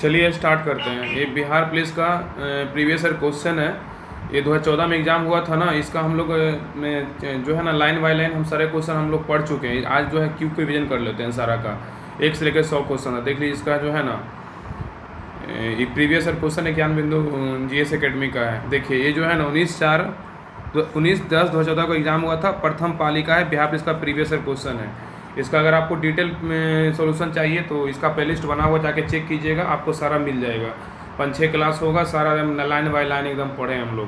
चलिए स्टार्ट करते हैं। ये बिहार पुलिस का प्रीवियस ईयर क्वेश्चन है। ये 2014 में एग्ज़ाम हुआ था ना, इसका हम लोग में जो है ना लाइन बाय लाइन हम सारे क्वेश्चन हम लोग पढ़ चुके हैं। आज जो है क्यू के रिविजन कर लेते हैं सारा का, 1 से लेकर 100 क्वेश्चन है। देख लीजिए इसका जो है ना ये previous year question 91 GS academy का है। देखिए ये जो है ना 19/10/2014 को एग्ज़ाम हुआ था, प्रथम पालिका है, बिहार पुलिस का प्रीवियस ईयर क्वेश्चन है। इसका अगर आपको डिटेल में सॉल्यूशन चाहिए तो इसका प्लेलिस्ट बना हुआ, जाके चेक कीजिएगा, आपको सारा मिल जाएगा। 5-6 क्लास होगा, सारा लाइन बाय लाइन एकदम पढ़े हम लोग।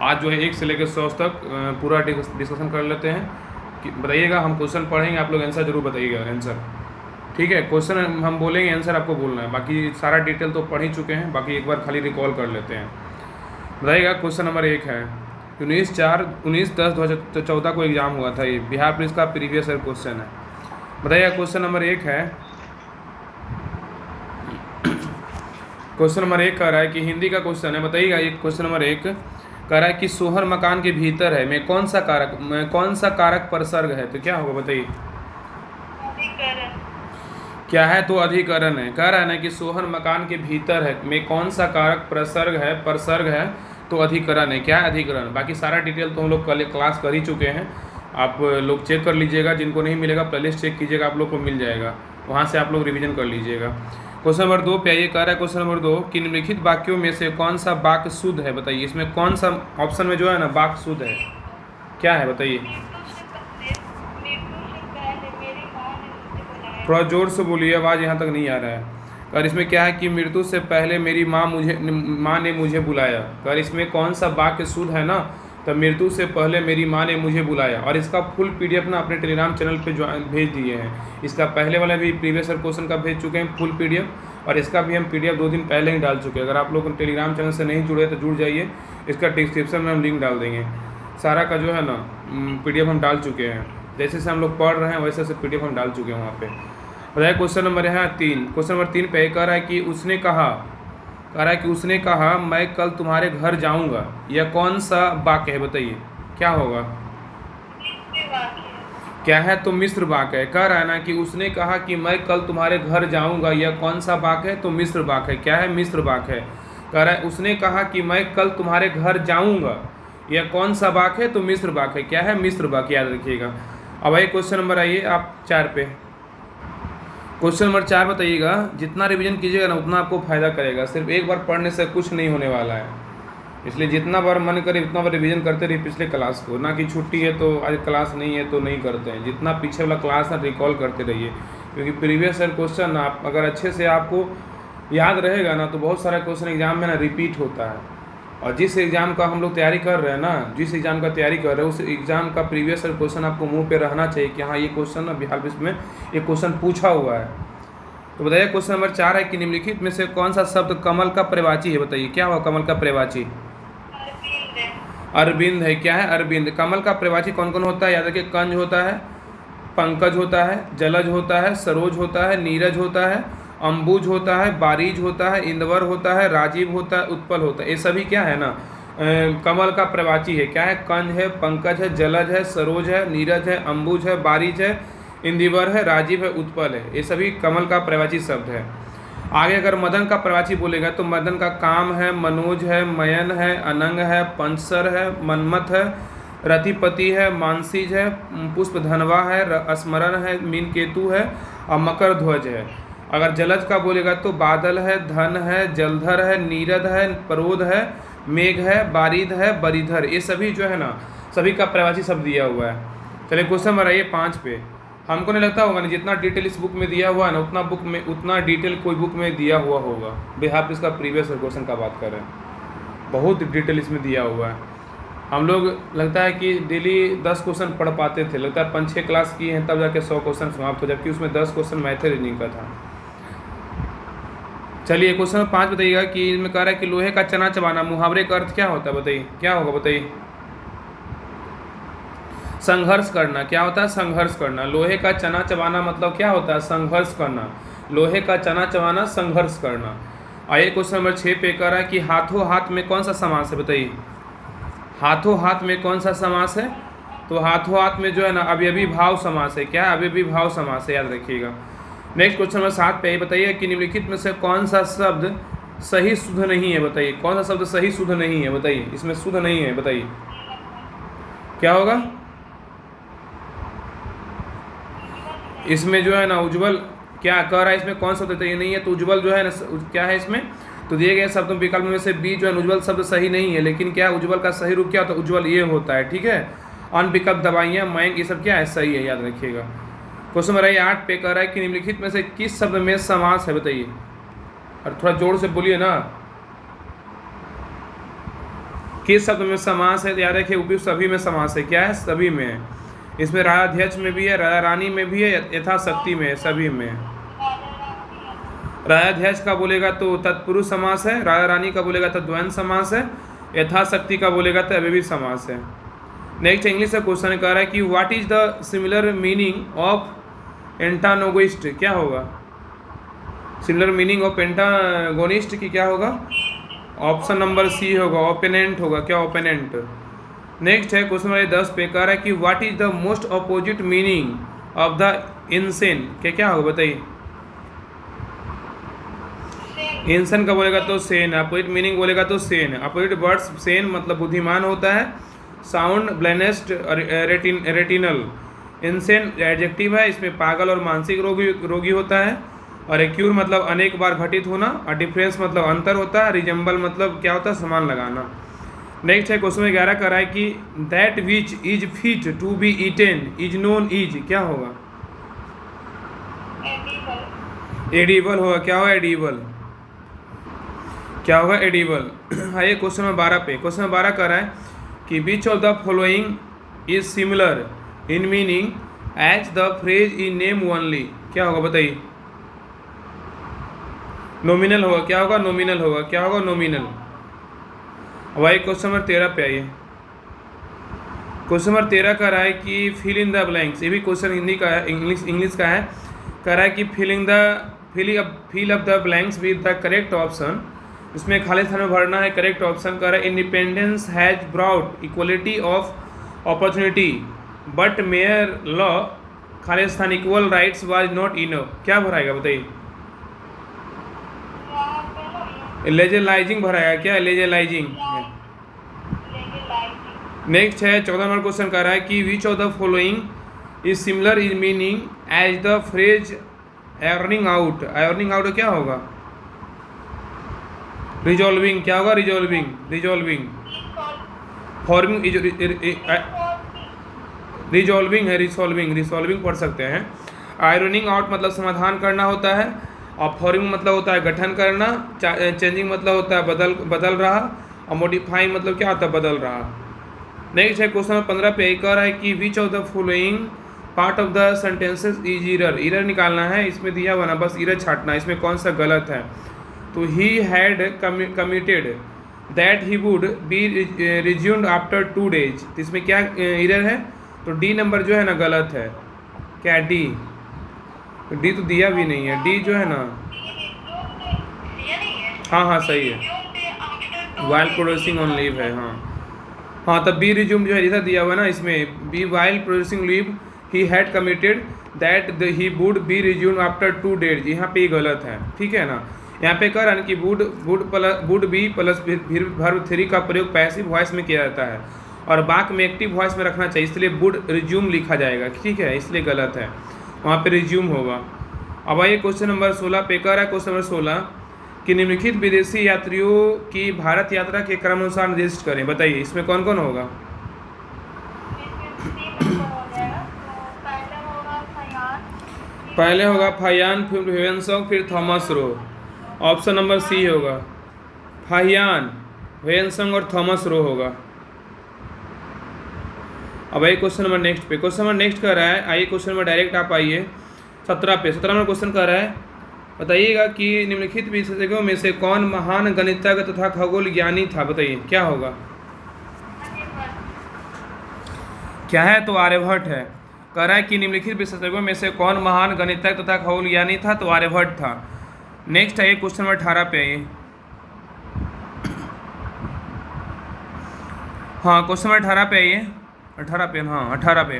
आज जो है 1 से लेकर 100 तक पूरा डिस्कशन कर लेते हैं। बताइएगा, हम क्वेश्चन पढ़ेंगे, आप लोग आंसर जरूर बताइएगा। आंसर ठीक है, क्वेश्चन हम बोलेंगे, आंसर आपको बोलना है। बाकी सारा डिटेल तो पढ़ ही चुके हैं, बाकी एक बार खाली रिकॉल कर लेते हैं। बताइएगा, क्वेश्चन नंबर 1 है 19/10/2014 को एग्ज़ाम हुआ था। ये बिहार पुलिस का प्रीवियस ईयर क्वेश्चन है। बताइएगा, क्वेश्चन नंबर 1 है, क्वेश्चन नंबर 1 कह रहा है कि हिंदी का क्वेश्चन है। बताइएगा, ये क्वेश्चन नंबर 1 कह रहा है कि सोहर मकान के भीतर है में कौन सा कारक प्रसर्ग है। तो क्या होगा बताइए, क्या है? तो अधिकरण है। कह रहा है ना कि सोहर मकान के भीतर है में कौन सा कारक प्रसर्ग है, तो अधिकरण है। क्या है? अधिकरण। बाकी सारा डिटेल तो हम लोग कल क्लास कर ही चुके हैं, आप लोग चेक कर लीजिएगा। जिनको नहीं मिलेगा प्लेलिस्ट चेक कीजिएगा, आप लोग को मिल जाएगा, वहाँ से आप लोग रिवीजन कर लीजिएगा। क्वेश्चन नंबर 2 पे आइए। कह रहा है क्वेश्चन नंबर 2 कि निम्नलिखित वाक्यों में से कौन सा वाक्य शुद्ध है। बताइए, इसमें कौन सा ऑप्शन में जो है ना वाक्य शुद्ध है, क्या है बताइए? थोड़ा जोर से बोलिए, आवाज़ यहाँ तक नहीं आ रहा है। और इसमें क्या है कि मृत्यु से पहले मेरी माँ ने मुझे बुलाया। अगर इसमें कौन सा वाक्य शुद्ध है ना, तो मृत्यु से पहले मेरी माँ ने मुझे बुलाया। और इसका फुल PDF ना अपने टेलीग्राम चैनल पे जो भेज दिए हैं। इसका पहले वाला भी प्रीवियस ईयर क्वेश्चन का भेज चुके हैं फुल PDF, और इसका भी हम PDF 2 दिन पहले ही डाल चुके हैं। अगर आप लोग टेलीग्राम चैनल से नहीं जुड़े तो जुड़ जाइए, इसका डिस्क्रिप्शन में हम लिंक डाल देंगे। सारा का जो है ना PDF हम डाल चुके हैं, जैसे से हम लोग पढ़ रहे हैं वैसे से PDF हम डाल चुके हैं वहाँ पे। बताइए, क्वेश्चन नंबर है 3। क्वेश्चन नंबर 3 पे कह रहा है कि उसने कहा मैं कल तुम्हारे घर जाऊंगा। यह कौन सा वाक्य है बताइए, क्या होगा? क्या है? तो मिश्र वाक्य है। कह रहा है ना कि उसने कहा कि मैं कल तुम्हारे घर जाऊंगा, यह कौन सा वाक्य है? तो मिश्र वाक्य है। क्या है? मिश्र वाक्य है। कह रहा है उसने कहा कि मैं कल तुम्हारे घर जाऊंगा, यह कौन सा वाक्य है? तो मिश्र वाक्य है। क्या है? मिश्र वाक्य, याद रखिएगा। अब आइए क्वेश्चन नंबर आइए आप 4 पे। क्वेश्चन नंबर 4 बताइएगा, जितना रिवीजन कीजिएगा ना उतना आपको फायदा करेगा। सिर्फ एक बार पढ़ने से कुछ नहीं होने वाला है, इसलिए जितना बार मन करे उतना बार रिवीजन करते रहिए पिछले क्लास को। ना कि छुट्टी है तो आज क्लास नहीं है तो नहीं करते हैं, जितना पीछे वाला क्लास ना रिकॉल करते रहिए। क्योंकि प्रीवियस ईयर क्वेश्चन आप अगर अच्छे से आपको याद रहेगा ना, तो बहुत सारा क्वेश्चन एग्जाम में ना रिपीट होता है। और जिस एग्ज़ाम का हम लोग तैयारी कर रहे हैं ना, जिस एग्ज़ाम का तैयारी कर रहे हैं, उस एग्ज़ाम का प्रीवियस ईयर क्वेश्चन आपको मुंह पे रहना चाहिए कि हाँ ये क्वेश्चन ना बिहार पुलिस में ये क्वेश्चन पूछा हुआ है। तो बताइए, क्वेश्चन नंबर 4 है कि निम्नलिखित में से कौन सा शब्द कमल का पर्यायवाची है। बताइए, क्या हुआ कमल का पर्यायवाची? अरविंद है। क्या है? अरविंद। कमल का पर्यायवाची कौन कौन होता है? याद रखिए, कंज होता है, पंकज होता है, जलज होता है, सरोज होता है, नीरज होता है, अम्बुज होता है, बारीज होता है, इंदवर होता है, राजीव होता है, उत्पल होता है। ये सभी क्या है ना कमल का पर्यायवाची है। क्या है? कंज है, पंकज है, जलज है, सरोज है, नीरज है, अम्बुज है, बारीज है, इंदिवर है, राजीव है, उत्पल है। ये सभी कमल का पर्यायवाची शब्द है। आगे अगर मदन का पर्यायवाची बोलेगा तो मदन का काम है, मनोज है, मयन है, अनंग है, पंचसर है, मनमथ है, रतिपति है, मानसीज है, पुष्पधनवा है, स्मरण है, मीन केतु है और मकर ध्वज है। अगर जलज का बोलेगा तो बादल है, धन है, जलधर है, नीरद है, परोध है, मेघ है, बारिद है, बरिधर। ये सभी जो है ना सभी का पर्यायवाची शब्द दिया हुआ है। चलिए क्वेश्चन नंबर आइए 5 पे। हमको नहीं लगता होगा ना जितना डिटेल इस बुक में दिया हुआ है ना उतना डिटेल कोई बुक में दिया हुआ होगा। बिहार पुलिस का प्रीवियस क्वेश्चन का बात कर रहे हैं, बहुत डिटेल इसमें दिया हुआ है। हम लोग लगता है कि डेली 10 क्वेश्चन पढ़ पाते थे, लगता है 5-6 क्लास की हैं तब जाके 100 क्वेश्चन समाप्त हो, जबकि उसमें 10 क्वेश्चन मैथ रीजनिंग का था। चलिए क्वेश्चन 5 बताइएगा कि इसमें कह रहा है कि लोहे का चना चबाना मुहावरे का अर्थ क्या होता है। बताइए, क्या होगा बताइए? संघर्ष करना। क्या होता है? संघर्ष करना। लोहे का चना चबाना मतलब क्या होता है? संघर्ष करना। लोहे का चना चबाना, संघर्ष करना। आइए क्वेश्चन नंबर 6 पे कह रहा है कि हाथों हाथ में कौन सा समास है। बताइए, हाथों हाथ में कौन सा समास है? तो हाथों हाथ में जो है ना अवयवी भाव समास है। क्या है? अवयवी भाव समास है, याद रखिएगा। नेक्स्ट क्वेश्चन नंबर 7 पे बताइए कि निम्नलिखित में से कौन सा शब्द सही शुद्ध नहीं है, बताइए कौन सा शब्द सही शुद्ध नहीं है, बताइए इसमें शुद्ध नहीं है, बताइए क्या होगा। इसमें जो है ना उज्ज्वल क्या कह रहा है, इसमें कौन शब्द ये नहीं है, तो उज्ज्वल जो है ना क्या है इसमें, तो दिए गए शब्द विकल्प में से बी जो है उज्ज्वल शब्द सही नहीं है, लेकिन क्या उज्ज्वल का सही रूप क्या होता है, उज्ज्वल ये होता है, ठीक है। अन विकल्प दवाइयाँ मयंक ये सब क्या है, सही है, याद रखिएगा। क्वेश्चन नंबर 8 पे कह रहा है कि निम्नलिखित में से किस शब्द में समास है, बताइए, और थोड़ा जोर से बोलिए ना, किस शब्द में समास है, तो याद रखिए उपयुक्त सभी में समास है, क्या है, सभी में है। इसमें राधाध्यक्ष में भी है, राधा रानी में भी है, यथाशक्ति में है, सभी में है। राधाध्यक्ष का बोलेगा तो तत्पुरुष समास है, राधा रानी का बोलेगा तो द्वंद्व समास है, यथाशक्ति का बोलेगा तो अव्ययी समास है। नेक्स्ट इंग्लिश का क्वेश्चन कह रहा है कि what is the similar meaning of antagonist, क्या होगा, सिमिलर मीनिंग ऑफ एंटागोनिस्ट की क्या होगा, ऑप्शन नंबर सी होगा, ओपोनेंट होगा, क्या ओपोनेंट। नेक्स्ट है क्वेश्चन नंबर 10 पे कह रहा है कि what is the most opposite meaning of the insane, क्या होगा, बताइए। इंसान का बोलेगा तो सेन, अपोजिट मीनिंग बोलेगा तो सेन, अपोजिट वर्ड्स सेन मतलब बुद्धिमान होता है, साउंड ब्लेनेस्ड रेटिनल, इंसेन एडजेक्टिव है, इसमें पागल और मानसिक रोगी होता है, और एक्यूर मतलब अनेक बार घटित होना, और डिफरेंस मतलब अंतर होता है, रिजेंबल मतलब क्या होता है, समान लगाना। नेक्स्ट है क्वेश्चन 11 कह रहा है कि that which is fit to be eaten is known is, क्या होगा, एडिबल होगा, क्या होगा, एडिबल, क्या होगा, एडिबल। आइए क्वेश्चन नंबर 12 पे, क्वेश्चन नंबर 12 कह रहा है कि which of the following is similar in meaning as the phrase in name only, क्या होगा, बताइए। नॉमिनल होगा, क्या होगा, नॉमिनल होगा, क्या होगा, नॉमिनल। अब आइए क्वेश्चन नंबर 13 पे आइए, क्वेश्चन नंबर 13 कह रहा है कि फिल इन द ब्लैंक्स, ये भी क्वेश्चन हिंदी का है, इंग्लिश का है, कह रहा है कि fill up the blanks with the correct option, इसमें खाली स्थान में भरना है, करेक्ट ऑप्शन कह रहा है independence has brought equality of opportunity but mayor law खाली स्थान equal rights was not enough, क्या भराएगा, बताइए। लेजलाइजिंग भराएगा, क्या लेजलाइजिंग। नेक्स्ट है 14 नंबर क्वेश्चन कह रहा है कि which of the following is similar in meaning as the phrase ironing out, ironing out क्या होगा, रिजॉल्विंग, क्या होगा, रिजॉल्विंग, रिजॉल्विंग, फॉर्मिंग रिजॉल्विंग है, रिसॉल्विंग, रिसॉल्विंग पढ़ सकते हैं। आयरनिंग आउट मतलब समाधान करना होता है, और फॉर्मिंग मतलब होता है गठन करना, चेंजिंग मतलब होता है बदल रहा, और मॉडिफाइंग मतलब क्या होता है, बदल रहा। नेक्स्ट है क्वेश्चन नंबर 15 पे कह रहा है कि which of the following part of the sentences is error, error निकालना है, इसमें दिया हुआ ना, बस इरर छाटना, इसमें कौन सा गलत है। तो ही had committed that he would B resumed after 2 days, तो इसमें क्या इरर है, तो डी नंबर जो है ना गलत है, क्या डी, डी तो दिया भी नहीं है, डी जो है ना, हाँ सही है, वाइल प्रोड्यूसिंग ऑन लीव है, हाँ तब बी रिज्यूम जो है जैसा दिया हुआ है ना, इसमें B while producing leave he had committed that he would be resume after 2 days, यहाँ पे गलत है, ठीक है ना। यहाँ पे कह रहा है कि वुड बी प्लस वर्ब 3 का प्रयोग पैसिव वॉइस में किया जाता है, और वाक्य में एक्टिव वॉइस में रखना चाहिए, इसलिए वुड रिज्यूम लिखा जाएगा, ठीक है, इसलिए गलत है, वहाँ पे रिज्यूम होगा। अब आइए क्वेश्चन नंबर 16 पे कह रहा है, क्वेश्चन नंबर 16 कि निम्नलिखित विदेशी यात्रियों की भारत यात्रा के क्रमानुसार निर्दिष्ट करें, बताइए इसमें कौन कौन होगा। पहले होगा फाहियान, फिर ह्वेनसोंग, फिर Thomas Roe, option number C होगा, फाहियान, ह्वेनसोंग और थॉमस रो होगा। अब आइए क्वेश्चन नंबर नेक्स्ट पे, क्वेश्चन नंबर नेक्स्ट कर रहा है, आइए क्वेश्चन नंबर डायरेक्ट आप आइए 17 पे, 17 नंबर क्वेश्चन कर रहा है, बताइएगा कि निम्नलिखित विशेषज्ञों में से कौन महान गणितज्ञ तथा खगोल ज्ञानी था, बताइए क्या होगा, क्या है, तो आर्यभट्ट है। कह रहा है कि निम्नलिखित विशेषज्ञों में से कौन महान गणितज्ञ तथा खगोल ज्ञानी था, तो आर्यभट्ट था। नेक्स्ट है क्वेश्चन नंबर 18 पे आइए, हाँ क्वेश्चन नंबर 18 पे आइए, 18 पे, हाँ 18 पे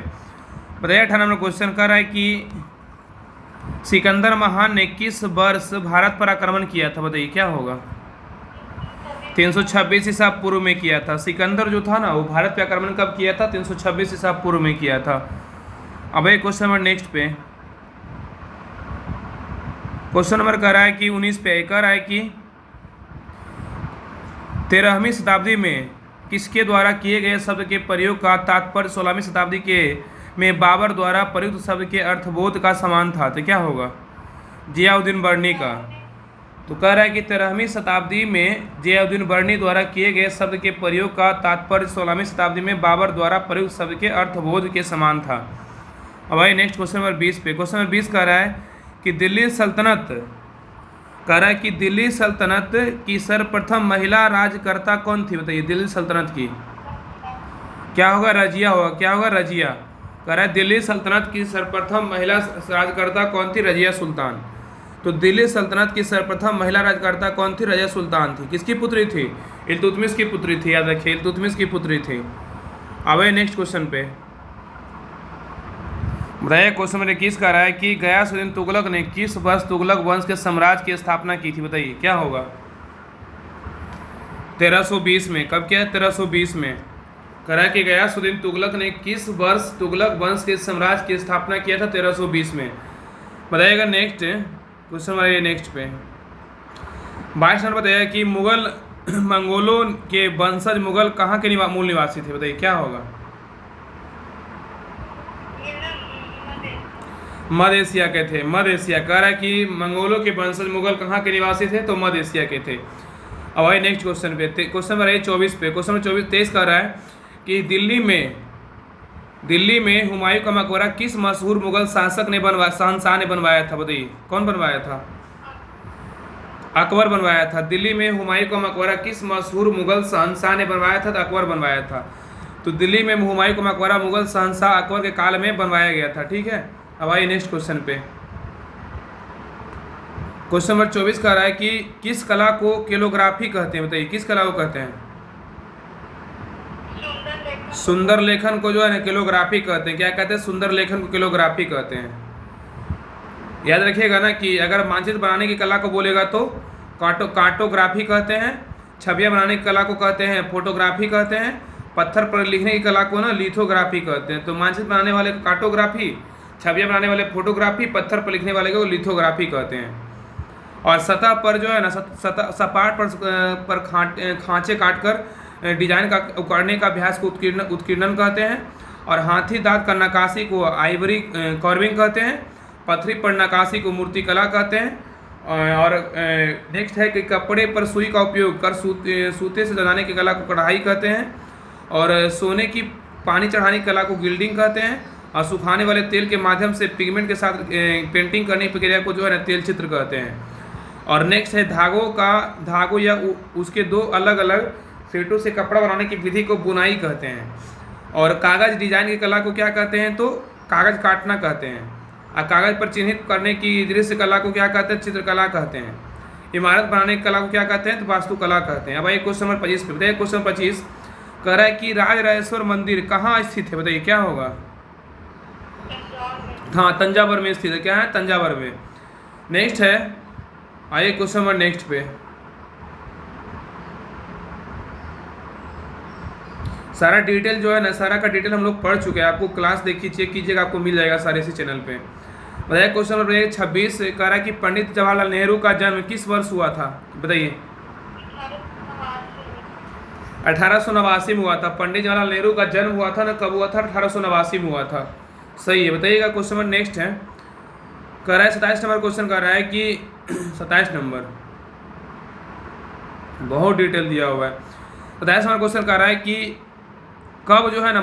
बताइए। 18 नंबर क्वेश्चन कर रहा है कि सिकंदर महान ने किस वर्ष भारत पर आक्रमण किया था, बताइए क्या होगा। 326 ईसा पूर्व में किया था। सिकंदर जो था ना वो भारत पे आक्रमण कब किया था, 326 ईसा पूर्व में किया था। अब एक क्वेश्चन नंबर नेक्स्ट पे, क्वेश्चन नंबर कह रहा है कि 19 पे कह रहा है कि 13वीं शताब्दी में किसके द्वारा किए गए शब्द के प्रयोग का तात्पर्य 16वीं शताब्दी के में बाबर द्वारा प्रयुक्त शब्द के अर्थबोध का समान था, तो क्या होगा। जियाउद्दीन बर्नी का। तो कह रहा है कि 13वीं शताब्दी में जियाउद्दीन बर्नी द्वारा किए गए शब्द के प्रयोग का तात्पर्य 16वीं शताब्दी में बाबर द्वारा प्रयुक्त शब्द के अर्थबोध के समान था। अब भाई नेक्स्ट क्वेश्चन नंबर 20 पे, क्वेश्चन नंबर 20 कह रहा है कि दिल्ली सल्तनत, कह रहा है कि दिल्ली सल्तनत की सर्वप्रथम महिला राज्यकर्ता कौन थी, बताइए। दिल्ली सल्तनत की क्या होगा, रजिया होगा। क्या होगा, रजिया। कह रहा है दिल्ली सल्तनत की सर्वप्रथम महिला राज्यकर्ता कौन थी, रजिया सुल्तान। तो दिल्ली सल्तनत की सर्वप्रथम महिला राज्यकर्ता कौन थी, रजिया सुल्तान थी। किसकी पुत्री थी, इल्तुतमिश की पुत्री थी, याद रखिए इल्तुतमिश की पुत्री थी। अब नेक्स्ट क्वेश्चन पे बताइए, क्वेश्चन नंबर 21 कह रहा है कि गयासुद्दीन तुगलक ने किस वर्ष तुगलक वंश के साम्राज्य की स्थापना की थी, बताइए क्या होगा। 1320 में। कब किया, 1320 में। कह रहा है कि गयासुद्दीन तुगलक ने किस वर्ष तुगलक वंश के साम्राज्य की स्थापना किया था, 1320 में। बताइएगा नेक्स्ट क्वेश्चन हमारे नेक्स्ट पे 22 नंबर बताइए कि मुगल मंगोलों के वंशज मुगल कहाँ के मूल निवासी थे, बताइए क्या होगा। मध्य एशिया के थे, मध्य एशिया। कह रहा है कि मंगोलों के वंशज मुगल कहाँ के निवासी थे, तो मध्य एशिया के थे। अब आइए नेक्स्ट क्वेश्चन पे, क्वेश्चन नंबर 24 पे। क्वेश्चन नंबर 23 कह रहा है कि दिल्ली में हुमायूं का मकबरा किस मशहूर मुगल शासक ने शहंशाह ने बनवाया था, बताइए कौन बनवाया था। अकबर बनवाया था। दिल्ली में हुमायूं का मकबरा किस मशहूर मुगल शहंशाह ने बनवाया था, तो अकबर बनवाया था। तो दिल्ली में हुमायूं का मकबरा मुगल शहंशाह अकबर के काल में बनवाया गया था, ठीक है। अब आइए नेक्स्ट क्वेश्चन पे, क्वेश्चन नंबर 24 कह रहा है कि किस कला को कैलोग्राफी कहते हैं, बताइए किस कला को कहते हैं। सुंदर लेखन को जो है ना कैलोग्राफी कहते हैं। क्या कहते हैं, सुंदर लेखन को कैलोग्राफी कहते हैं। याद रखिएगा ना कि अगर मानचित्र बनाने की कला को बोलेगा तो कार्टोग्राफी कहते हैं, छवियां बनाने की कला को कहते हैं फोटोग्राफी कहते हैं, पत्थर पर लिखने की कला को ना लिथोग्राफी कहते हैं। तो मानचित्र बनाने वाले को कार्टोग्राफी, छवियां बनाने वाले फोटोग्राफी, पत्थर पर लिखने वाले को लिथोग्राफी कहते हैं। और सतह पर जो है ना सपाट पर खांचे काटकर डिजाइन का उकारने का अभ्यास को उत्कीर्णन कहते हैं। और हाथी दांत का नक्काशी को आइवरी कार्विंग कहते हैं। पथरी पर नक्काशी को मूर्तिकला कहते हैं। और नेक्स्ट है कि कपड़े पर सुई का उपयोग कर सूते से सजाने की कला को कढ़ाई कहते हैं। और सोने की पानी चढ़ाने की कला को गिल्डिंग कहते हैं। और सुखाने वाले तेल के माध्यम से पिगमेंट के साथ पेंटिंग करने की प्रक्रिया को जो है ना तेल चित्र कहते हैं। और नेक्स्ट है धागों या उसके दो अलग अलग सेटों से कपड़ा बनाने की विधि को बुनाई कहते हैं। और कागज डिजाइन की कला को क्या कहते हैं, तो कागज काटना कहते हैं। और कागज पर चिन्हित करने की दृश्य कला को क्या कहते हैं, चित्रकला कहते हैं। इमारत बनाने की कला को क्या कहते हैं, तो वास्तुकला कहते हैं। अब आइए क्वेश्चन नंबर 25 पे बताइए, क्वेश्चन 25 कह रहा है कि राजराजेश्वर मंदिर कहाँ स्थित है, बताइए क्या होगा। हाँ, तंजावर में स्थित है। क्या है, तंजावर में। नेक्स्ट है, आइए क्वेश्चन नंबर नेक्स्ट पे सारा डिटेल जो है ना, सारा का डिटेल हम लोग पढ़ चुके हैं। आपको क्लास देखिए, चेक कीजिएगा, आपको मिल जाएगा सारे इसी चैनल पे। बताइए क्वेश्चन नंबर 26 कह रहा है कि पंडित जवाहरलाल नेहरू का जन्म किस वर्ष हुआ था, बताइए। 1889 में हुआ था। पंडित जवाहरलाल नेहरू का जन्म हुआ था ना, कब हुआ था, 1889 में हुआ था। सही है, बताइएगा। क्वेश्चन नंबर नेक्स्ट है, कह रहा है 27 नंबर क्वेश्चन कर रहा है कि 27 नंबर बहुत डिटेल दिया हुआ है। 27 नंबर क्वेश्चन कर रहा है कि कब जो है ना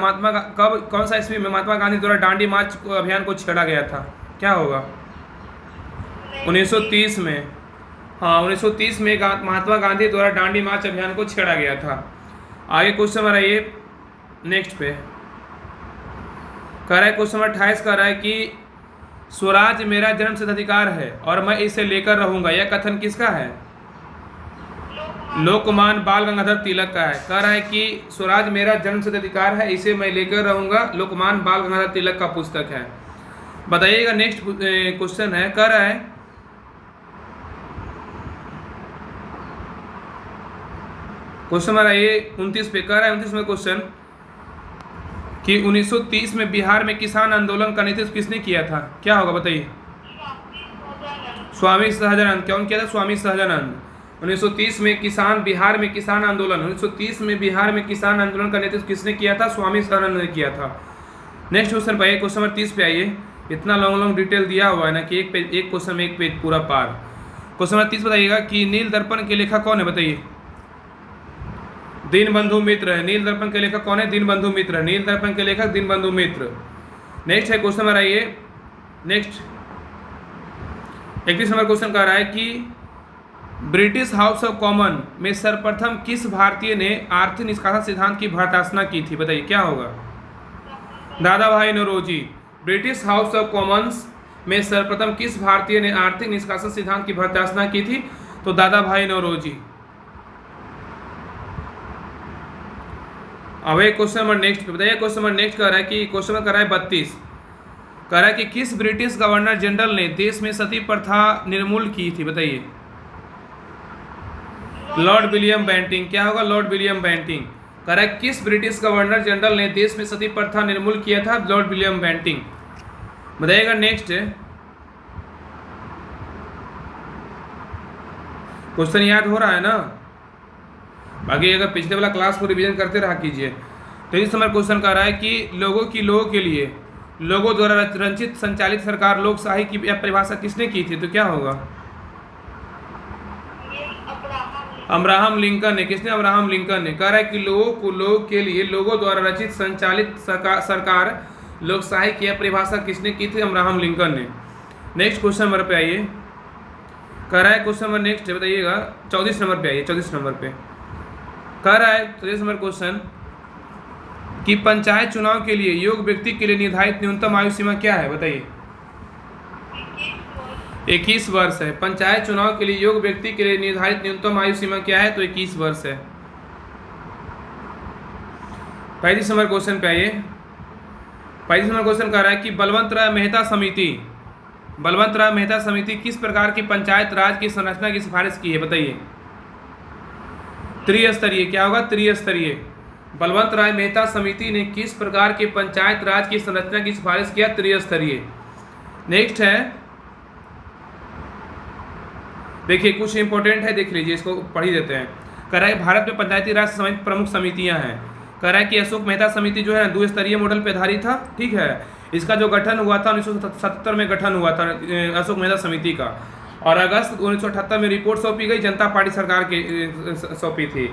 कौन सा ईस्वी में महात्मा गांधी द्वारा दांडी मार्च अभियान को छेड़ा गया था, क्या होगा। 1930 में। हाँ, 1930 में महात्मा गांधी द्वारा दांडी मार्च अभियान को छेड़ा गया था। आगे क्वेश्चन हमारा ये नेक्स्ट पे कह रहा है, क्वेश्चन नंबर 28 कह रहा है कि स्वराज मेरा जन्मसिद्ध अधिकार है और मैं इसे लेकर रहूंगा, यह कथन किसका है, लोकमान्य बाल गंगाधर तिलक का है। कह रहा है कि स्वराज मेरा जन्मसिद्ध अधिकार है, इसे मैं लेकर रहूंगा, लोकमान्य बाल गंगाधर तिलक का पुस्तक है। बताइएगा। नेक्स्ट क्वेश्चन है, कह रहा है क्वेश्चन हमारा ये 29 पे कह रहा है, 29 में क्वेश्चन कि 1930 में बिहार में किसान आंदोलन का नेतृत्व किसने किया था? क्या होगा बताइए? स्वामी सहजानंद। कौन किया था? स्वामी सहजानंद। 1930 में बिहार में किसान आंदोलन 1930 में बिहार में किसान आंदोलन का नेतृत्व किसने किया था? स्वामी सहजानंद ने किया था। नेक्स्ट क्वेश्चन पे आइए, क्वेश्चन नंबर 30 पे आइए। इतना लॉन्ग डिटेल दिया हुआ है ना कि एक क्वेश्चन में एक पेज पूरा पार। क्वेश्चन नंबर 30 बताइएगा कि नील दर्पण के लेखक कौन है? बताइए। दीनबंधु मित्र है। नील दर्पण के लेखक कौन है? दीनबंधु मित्र। नील दर्पण के लेखक दीनबंधु मित्र। नेक्स्ट है क्वेश्चन नंबर आइए, नेक्स्ट 31 नंबर क्वेश्चन कह रहा है कि ब्रिटिश हाउस ऑफ कॉमन में सर्वप्रथम किस भारतीय ने आर्थिक निष्कासन सिद्धांत की भर्त्सना की थी? बताइए क्या होगा? Dadabhai Naoroji. British House of Commons में सर्वप्रथम किस भारतीय ने आर्थिक निष्कासन सिद्धांत की भर्त्सना की थी? तो दादा भाई नौरोजी। अब एक क्वेश्चन नंबर नेक्स्ट बताइए। क्वेश्चन नंबर नेक्स्ट कह रहा है कि क्वेश्चन नंबर कह रहा है 32, कह रहा है कि किस ब्रिटिश गवर्नर जनरल ने देश में सती प्रथा निर्मूल की थी? बताइए। Lord William Bentinck. क्या होगा? Lord William Bentinck. कह रहा है किस ब्रिटिश गवर्नर जनरल ने देश में सती प्रथा निर्मूल किया था? Lord William Bentinck. बताइएगा। नेक्स्ट क्वेश्चन याद हो रहा है ना? बाकी अगर पिछले वाला क्लास को रिवीजन करते रहा कीजिए। तो इस समय क्वेश्चन कह रहा है कि लोगों के लिए लोगों द्वारा रचित संचालित सरकार लोकशाही की परिभाषा किसने की थी? तो क्या होगा? अब्राहम लिंकन ने। किसने? अब्राहम लिंकन ने। कह रहा है कि लोगों के लिए लोगों द्वारा रचित संचालित सरकार लोकशाही की परिभाषा किसने की थी? अब्राहम लिंकन ने। नेक्स्ट क्वेश्चन नंबर पे आइए। कह रहा है क्वेश्चन नंबर नेक्स्ट बताइएगा 34 नंबर पे आइए। 34 नंबर पे कह रहा है 34 नंबर क्वेश्चन कि पंचायत चुनाव के लिए योग्य व्यक्ति के लिए निर्धारित न्यूनतम आयु सीमा क्या है? बताइए। 21 वर्ष है। पंचायत चुनाव के लिए योग्य व्यक्ति के लिए निर्धारित न्यूनतम आयु सीमा क्या है? तो 21 वर्ष है। 35 नंबर क्वेश्चन पे आइए। 35 नंबर क्वेश्चन कह रहा है कि बलवंत राय मेहता समिति किस प्रकार की पंचायत राज की संरचना की सिफारिश की है? बताइए। त्रिस्तरीय। क्या होगा? त्रिस्तरीय। बलवंत राय मेहता समिति ने किस प्रकार के पंचायत राज की संरचना की सिफारिश किया? त्रिस्तरीय। नेक्स्ट है, देखिए कुछ इंपॉर्टेंट है, देख लीजिए, इसको पढ़ ही देते हैं। कह रहा है भारत में पंचायती राज समिति प्रमुख समितियां हैं। कह रहा है कि अशोक मेहता समिति जो है 2 स्तरीय मॉडल पर आधारित था। ठीक है, इसका जो गठन हुआ था 1977 में गठन हुआ था अशोक मेहता समिति का, और अगस्त 1978 में रिपोर्ट सौंपी गई, जनता पार्टी सरकार के सौंपी थी।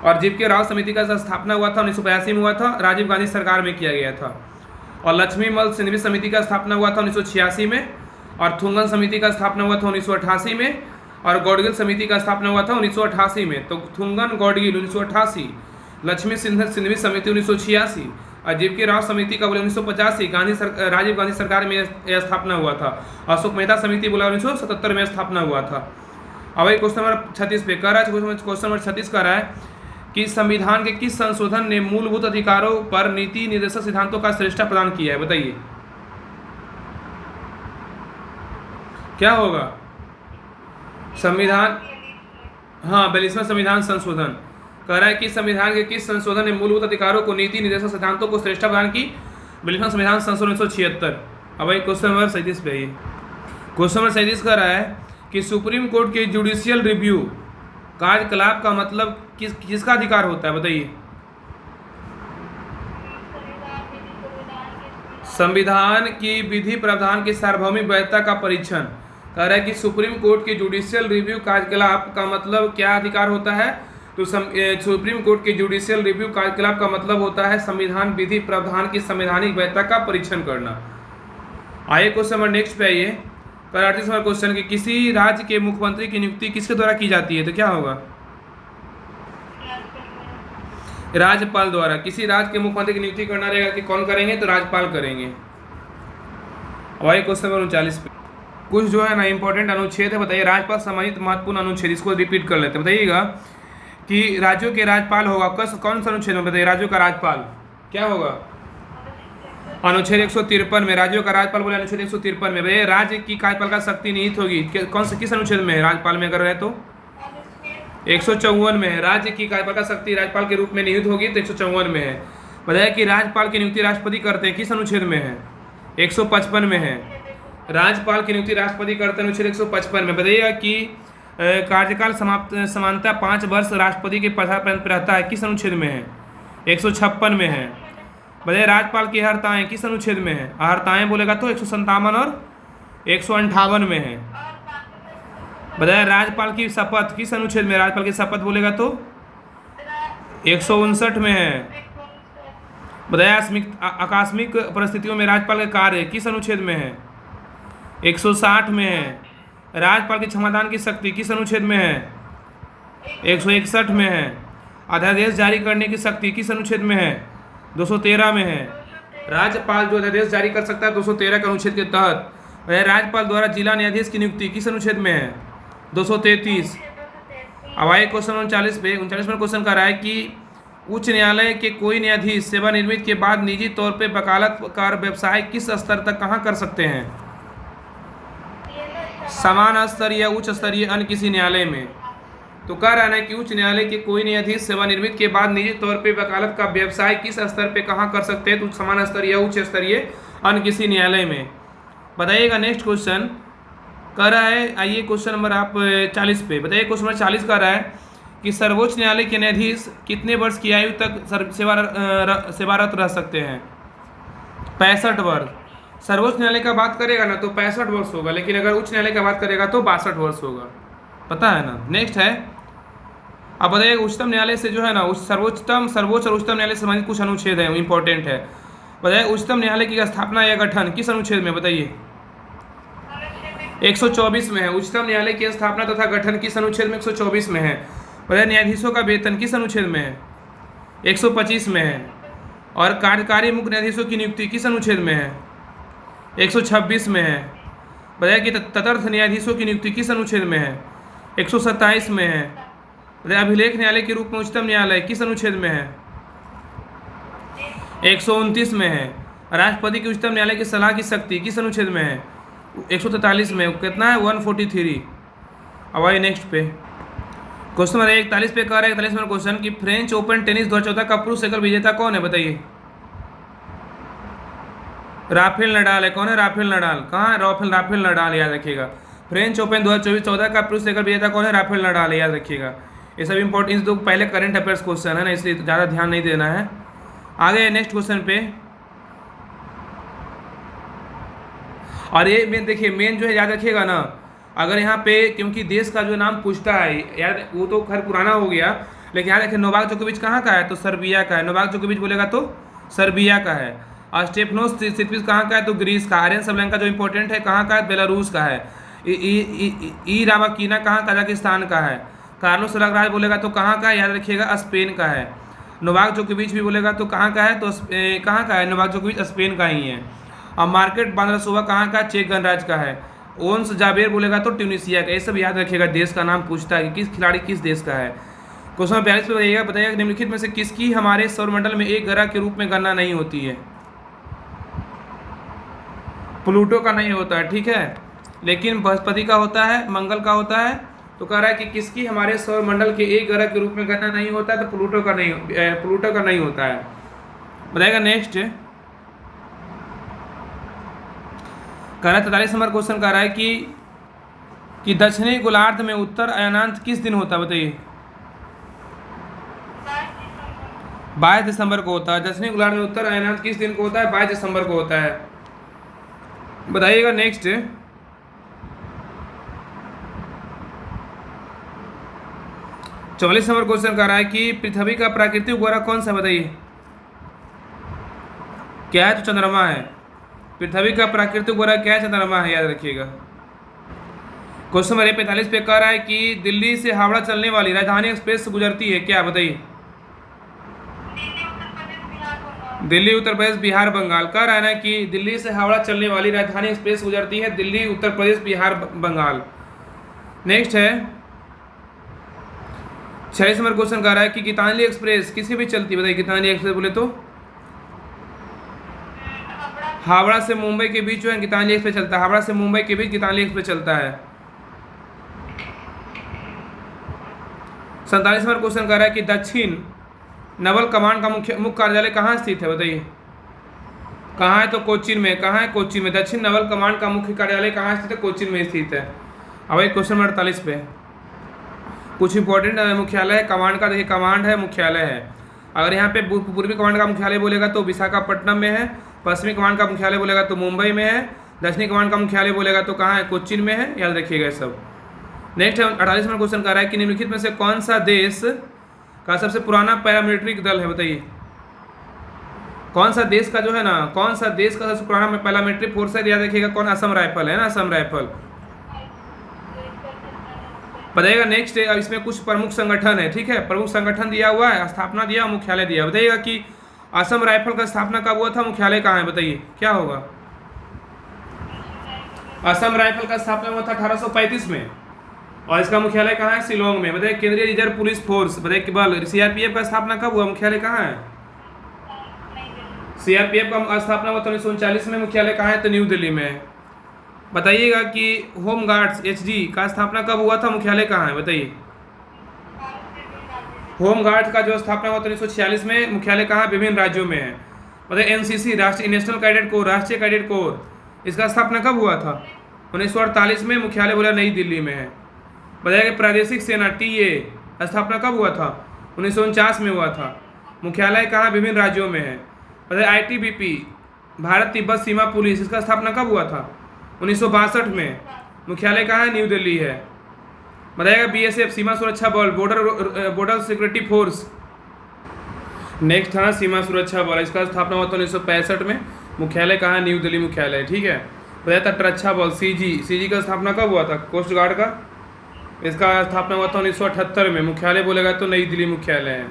और जीपके राव समिति का स्थापना हुआ था 1982 में हुआ था, राजीव गांधी सरकार में किया गया था। और लक्ष्मीमल सिंघवी समिति का स्थापना हुआ था 1986 में, और थुंगन समिति का स्थापना हुआ था 1988 में, और गौडगिल समिति का स्थापना हुआ था 1988 में। तो थुंगन गौडगिल 1988, लक्ष्मी सिंघवी समिति 1986 और जीपके राव समिति का बोले 1985 राजीव गांधी सरकार में यह स्थापना हुआ था। अशोक मेहता समिति बोला 1977 में स्थापना हुआ था। अब एक क्वेश्चन नंबर 36 पे कह रहा है, क्वेश्चन नंबर 36 कह रहा है कि संविधान के किस संशोधन ने मूलभूत अधिकारों पर नीति निर्देशक सिद्धांतों का श्रेष्ठता प्रदान किया है? बताइए क्या होगा? संविधान, हाँ 42वां संविधान संशोधन। कह रहा है कि संविधान के किस संशोधन ने मूलभूत अधिकारों को नीति निर्देशक सिद्धांतों को श्रेष्ठता प्रदान की? 42वां संविधान संशोधन 1976। अब एक क्वेश्चन नंबर 37 पे आइए। क्वेश्चन नंबर 37 कह रहा है कि सुप्रीम कोर्ट के जुडिशियल रिव्यू कार्यकलाप का मतलब किसका अधिकार होता है? बताइए। संविधान की विधि प्रावधान की सार्वभौमिक वैधता का परीक्षण। कह रहा है कि सुप्रीम कोर्ट के जुडिशियल रिव्यू कार्यकलाप का मतलब क्या अधिकार होता है? तो सुप्रीम कोर्ट के जुडिशियल रिव्यू कार्यकलाप का मतलब होता है संविधान विधि प्रावधान की संवैधानिक वैधता का परीक्षण करना। आइए क्वेश्चन नंबर नेक्स्ट पे आइए। 38 नंबर क्वेश्चन कि किसी राज्य के मुख्यमंत्री की नियुक्ति किसके द्वारा की जाती है? तो क्या होगा? राज्यपाल द्वारा। किसी राज्य के मुख्यमंत्री की नियुक्ति करना रहेगा कि कौन करेंगे? तो राज्यपाल करेंगे। अब आइए क्वेश्चन नंबर 39 पे कुछ जो है ना इंपॉर्टेंट अनुच्छेद है, बताइए। राज्यपाल संबंधित महत्वपूर्ण अनुच्छेद, इसको रिपीट कर लेते हैं। बताइएगा कि राज्यों के राज्यपाल होगा कौन सा अनुच्छेद में? बताइए। राज्यों का राज्यपाल क्या होगा? अनुच्छेद 153 में राज्यों का राज्यपाल बोले अनुच्छेद 153 में भैया राज्य की कार्यपालिका शक्ति निहित होगी कौन से किस अनुच्छेद में है राज्यपाल में अगर है तो 154 में है। राज्य की कार्यपालिका शक्ति राज्यपाल के रूप में निहित होगी तो 154 में है। बताया कि राज्यपाल की नियुक्ति राष्ट्रपति करते हैं किस अनुच्छेद में है 155 में है। राज्यपाल की नियुक्ति राष्ट्रपति करते हैं अनुच्छेद 155 में। बताइएगा कि कार्यकाल समानता 5 वर्ष राष्ट्रपति के पदार्पण रहता है किस अनुच्छेद में है 156 में है। बताइए राज्यपाल की अर्हताएं किस अनुच्छेद में है अर्हताएं बोलेगा तो 157 और 158 में है। बताइए राज्यपाल की शपथ किस अनुच्छेद में राज्यपाल की शपथ बोलेगा तो 159 में है। बताइए आकस्मिक परिस्थितियों में राज्यपाल का कार्य किस अनुच्छेद में है 160 में है। राज्यपाल की क्षमादान की शक्ति किस अनुच्छेद में है 161 में है। अध्यादेश जारी करने की शक्ति किस अनुच्छेद में है 213 में है। राज्यपाल जो अध्यादेश जारी कर सकता है 213 के अनुच्छेद के तहत। राज्यपाल द्वारा जिला न्यायाधीश की नियुक्ति किस अनुच्छेद में है 233। अब आए क्वेश्चन 39 पे 39 में क्वेश्चन कर रहा है कि उच्च न्यायालय के कोई न्यायाधीश सेवानिवृत्ति के बाद निजी तौर पे वकालतकार व्यवसाय किस स्तर तक कहाँ कर सकते हैं समान स्तर या उच्च स्तरीय अन्य किसी न्यायालय में। तो कह रहा है कि उच्च न्यायालय के कोई न्यायाधीश सेवानिवृत्ति के बाद निजी तौर पे वकालत का व्यवसाय किस स्तर पे कहाँ कर सकते हैं तो समान स्तर या उच्च स्तरीय अन्य किसी न्यायालय में। बताइएगा नेक्स्ट क्वेश्चन कह रहा है आइए क्वेश्चन नंबर आप 40 पे। बताइए क्वेश्चन नंबर 40 कह रहा है कि सर्वोच्च न्यायालय के न्यायाधीश कितने वर्ष की आयु तक सेवारत रह सकते हैं 65 वर्ष। सर्वोच्च न्यायालय का बात करेगा ना तो 65 वर्ष होगा लेकिन अगर उच्च न्यायालय का बात करेगा तो 62 वर्ष होगा। पता है ना। नेक्स्ट है अब बताइए उच्चतम न्यायालय से जो है ना सर्वोच्च और उच्चतम न्यायालय से संबंधित कुछ अनुच्छेद है इंपॉर्टेंट है। बताइए उच्चतम न्यायालय की स्थापना या गठन किस अनुच्छेद में बताइए 124 में है। उच्चतम न्यायालय की स्थापना तथा गठन किस अनुच्छेद में 124 में है। बताइए न्यायाधीशों का वेतन किस अनुच्छेद में है 125 में है। और कार्यकारी मुख्य न्यायाधीशों की नियुक्ति किस अनुच्छेद में है 126 में है। बताया कि तदर्थ न्यायाधीशों की नियुक्ति किस अनुच्छेद में है 127 में है। बताया अभिलेख न्यायालय के रूप में उच्चतम न्यायालय किस अनुच्छेद में है 129 में है। राष्ट्रपति की उच्चतम न्यायालय की सलाह की शक्ति किस अनुच्छेद में है 143 में। कितना है 143। अब आइए नेक्स्ट पे क्वेश्चन नंबर 41 पे कह रहा है 41 नंबर क्वेश्चन कि फ्रेंच ओपन टेनिस 2014 का पुरुष एकल विजेता कौन है बताइए राफेल नडाल है। कौन है राफेल नडाल। कहाँ है राफेल नडाल याद रखिएगा। फ्रेंच ओपन 2014 का पुरुष एकल विजेता कौन है राफेल नडाल याद रखिएगा। ये सब इंपॉर्टेंट दो पहले करंट अफेयर्स क्वेश्चन है ना इसलिए ज़्यादा ध्यान नहीं देना है। आगे नेक्स्ट क्वेश्चन पे और ये मेन देखिए मेन जो है याद रखिएगा ना अगर यहाँ पे क्योंकि देश का जो नाम पूछता है यार वो तो खैर पुराना हो गया लेकिन याद रखिए नोवाक जोकोविच कहाँ का है तो सर्बिया का है। नोवाक जोकोविच बोलेगा तो सर्बिया का है। और स्टेफनोस सिटसिपास कहाँ का है तो ग्रीस का। आर्यन सबलेंका जो इंपॉर्टेंट है कहाँ का है बेलारूस का है। ई रावाकीना कहाँ कजाकिस्तान का है। कार्लोस अल्काराज बोलेगा तो कहाँ का है याद रखिएगा स्पेन का है। नोवाक जोकोविच भी बोलेगा तो कहाँ का है तो कहाँ का है नोवाक जोकोविच स्पेन का ही है। और मार्केट बांद्रासोवा कहाँ का चेक गणराज्य का है। ओन्स जाबेर बोलेगा तो ट्यूनिसिया का। ये सब याद रखिएगा देश का नाम पूछता है कि किस खिलाड़ी किस देश का है। क्वेश्चन 42 पे बताइएगा निम्नलिखित में से किसकी हमारे सौरमंडल में एक ग्रह के रूप में गणना नहीं होती है। प्लूटो का नहीं होता है ठीक है लेकिन बृहस्पति का होता है मंगल का होता है। तो कह रहा है कि किसकी हमारे सौरमंडल के एक ग्रह के रूप में गणना नहीं होता है तो प्लूटो का नहीं होता है। बताएगा नेक्स्ट कह रहा है 43 नंबर क्वेश्चन कह रहा है कि दक्षिणी गोलार्ध में उत्तर अयनांत किस दिन होता है बताइए 22 दिसंबर को होता है। दक्षिणी गोलार्ध में उत्तर अयनांत किस दिन को होता है 22 दिसंबर को होता है। बताइएगा नेक्स्ट 44 नंबर क्वेश्चन कह रहा है कि पृथ्वी का प्राकृतिक उपग्रह कौन सा बताइए क्या है तो चंद्रमा है। पृथ्वी का प्राकृतिक उपग्रह क्या है चंद्रमा है याद रखिएगा। क्वेश्चन नंबर 45 पे कह रहा है कि दिल्ली से हावड़ा चलने वाली राजधानी एक्सप्रेस गुजरती है क्या बताइए दिल्ली उत्तर प्रदेश बिहार बंगाल। कह रहा है ना कि दिल्ली से हावड़ा चलने वाली राजधानी एक्सप्रेस गुजरती है दिल्ली उत्तर प्रदेश बिहार बंगाल। नेक्स्ट है 46 नंबर क्वेश्चन कह रहा है कि गीतांजलि एक्सप्रेस किसके बीच चलती है बताइए गीतांजलि एक्सप्रेस बोले तो हावड़ा से मुंबई के बीच जो है गीतांजलि एक्सप्रेस चलता है, हावड़ा से मुंबई के बीच गीतांजलि एक्सप्रेस चलता है। 47 नंबर क्वेश्चन कर रहा है कि दक्षिण नवल कमांड का मुख्य कार्यालय कहाँ स्थित है, बताइए कहाँ है, तो कोचीन में। कहाँ है, कोचीन में। दक्षिण नवल कमांड का मुख्य कार्यालय कहाँ स्थित है, कोचीन में स्थित है। अब एक क्वेश्चन नंबर 48 पे कुछ इंपॉर्टेंट मुख्यालय है कमांड का, देखिए कमांड है मुख्यालय है। अगर यहाँ पे पूर्वी कमांड का मुख्यालय बोलेगा तो विशाखापट्टनम में है, पश्चिमी कमांड का मुख्यालय बोलेगा तो मुंबई में है, दक्षिणी कमांड का मुख्यालय बोलेगा तो कहाँ है, कोचीन में है, याद रखिएगा सब। नेक्स्ट 48 नंबर क्वेश्चन कर रहा है कि निम्नलिखित में से कौन सा देश का सबसे पुराना पैरामिलिट्री दल है, बताइए कौन सा देश का जो है ना, कौन सा देश का सबसे पुराना पैरामिलिट्री फोर्स है, याद रखिएगा कौन, असम राइफल है ना, असम राइफल बताइएगा। नेक्स्ट अब इसमें कुछ प्रमुख संगठन है, ठीक है, प्रमुख संगठन दिया हुआ है, स्थापना दिया, मुख्यालय दिया। बताइएगा कि असम राइफल का स्थापना कब हुआ था, मुख्यालय कहाँ है, बताइए क्या होगा। असम राइफल का स्थापना हुआ था 1835 में और इसका मुख्यालय कहाँ है, शिलोंग में। बताइए केंद्रीय रिजर्व पुलिस फोर्स, बताइए कि बल सीआरपीएफ का स्थापना कब हुआ, मुख्यालय कहाँ है। सीआरपीएफ का स्थापना हुआ 1939 में, मुख्यालय कहाँ है, तो न्यू दिल्ली में। बताइएगा कि होम गार्ड्स एचजी का स्थापना कब हुआ था, मुख्यालय कहाँ है, बताइए। होम गार्ड का जो स्थापना हुआ 1946 में, मुख्यालय कहाँ, विभिन्न राज्यों में है। बताइए एनसीसी राष्ट्रीय नेशनल कैडेट कोर, राष्ट्रीय कैडेट कोर, इसका स्थापना कब हुआ था, 1948 में, मुख्यालय बोला नई दिल्ली में है। बताइए प्रादेशिक सेना टीए स्थापना कब हुआ था, 1949 में हुआ था, मुख्यालय कहाँ, विभिन्न राज्यों में है। बताइए आईटीबीपी भारत तिब्बत सीमा पुलिस, इसका स्थापना कब हुआ था, 1962 में, मुख्यालय कहाँ है, न्यू दिल्ली है। बताइएगा बीएसएफ सीमा सुरक्षा बल, बॉर्डर सिक्योरिटी फोर्स, नेक्स्ट था सीमा सुरक्षा बल, इसका स्थापना हुआ था 1965 में, मुख्यालय कहाँ है, न्यू दिल्ली मुख्यालय, ठीक है। बताया तटरक्षा बल सीजी का स्थापना कब हुआ था, कोस्ट गार्ड का, इसका स्थापना हुआ था 1978 में, मुख्यालय बोलेगा तो नई दिल्ली मुख्यालय है।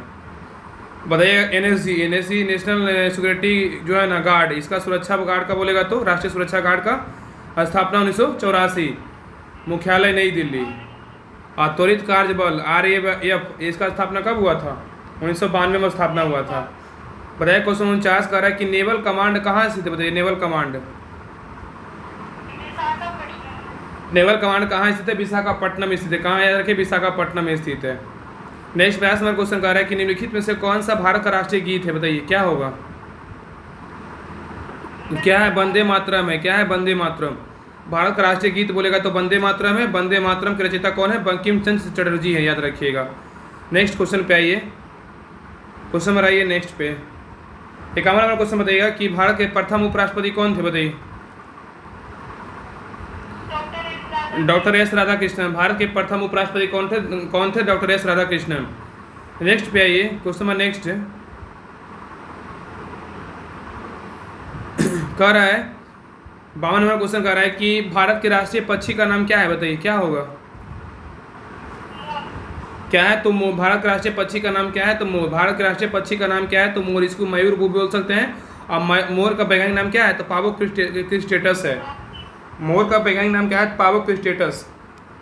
बताइएगा एनएसजी नेशनल सिक्योरिटी जो है ना गार्ड, इसका सुरक्षा गार्ड का बोलेगा तो राष्ट्रीय सुरक्षा गार्ड का स्थापना 1984, मुख्यालय नई दिल्ली। और त्वरित कार्य बल RAF, इसका स्थापना कब हुआ था, 1992 में स्थापना हुआ था। बताइए क्वेश्चन 49 कर रहा है कि नेवल कमांड कहाँ स्थित है, बताइए नेवल कमांड, नेवल कमांड कहाँ स्थित है, विशाखापट्टनम स्थित है। कहाँ याद रखिए, विशाखापट्टनम में स्थित है। नेक्स्ट 52 नंबर क्वेश्चन कर रहा है कि निम्नलिखित में से कौन सा भारत का राष्ट्रीय गीत है, बताइए क्या होगा, क्या है, वंदे मातरम है। क्या है, वंदे मातरम। भारत का राष्ट्रीय गीत बोलेगा तो वंदे मातरम है। वंदे मातरम के रचयिता कौन है, बंकिम चंद्र चटर्जी है, याद रखिएगा। नेक्स्ट क्वेश्चन पे आइए, क्वेश्चन नंबर आइए नेक्स्ट पे 51 नंबर क्वेश्चन बताइएगा कि भारत के प्रथम उपराष्ट्रपति कौन थे, बताइए। Doctor S Radhakrishnan. भारत के प्रथम उपराष्ट्रपति कौन थे, डॉक्टर एस राधाकृष्णन। नेक्स्ट पे आइए, क्वेश्चन नंबर नेक्स्ट कह रहा है 52 नंबर क्वेश्चन कह रहा है कि भारत के राष्ट्रीय पक्षी का नाम क्या है, बताइए क्या होगा, क्या है, तो भारत के राष्ट्रीय पक्षी का नाम क्या है, तो मोर। भारत के राष्ट्रीय पक्षी का नाम क्या है, तो मोर। इसको मयूर भी बोल सकते हैं। और मोर का वैज्ञानिक नाम क्या है, तो पावो क्रिस्टेटस है। मोर का वैज्ञानिक नाम क्या है, पावो क्रिस्टेटस।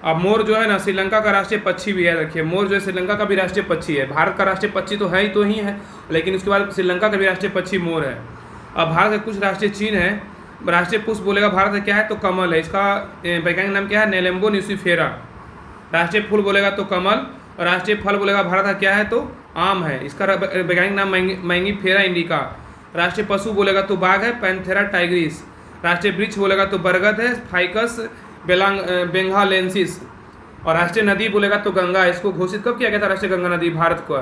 अब मोर जो है ना श्रीलंका का राष्ट्रीय पक्षी भी है, रखिए मोर जो है श्रीलंका का भी राष्ट्रीय पक्षी है। भारत का राष्ट्रीय पक्षी तो है ही, तो ही है, लेकिन उसके बाद श्रीलंका का भी राष्ट्रीय पक्षी मोर है। अब भारत के कुछ राष्ट्रीय चिन्ह है। राष्ट्रीय पुष्प बोलेगा भारत का क्या है, तो कमल है। इसका वैज्ञानिक नाम क्या है, नेलेम्बो न्यूसिफेरा। राष्ट्रीय फूल बोलेगा तो कमल। और राष्ट्रीय फल बोलेगा भारत का क्या है, तो आम है। इसका वैज्ञानिक नाम मैंगीफेरा इंडिका। राष्ट्रीय पशु बोलेगा तो बाघ है, पैंथेरा टाइग्रिस। राष्ट्रीय वृक्ष बोलेगा तो बरगद है, फाइकस बेंगालेंसिस। और राष्ट्रीय नदी बोलेगा तो गंगा। इसको घोषित कब किया गया था राष्ट्रीय गंगा नदी भारत को,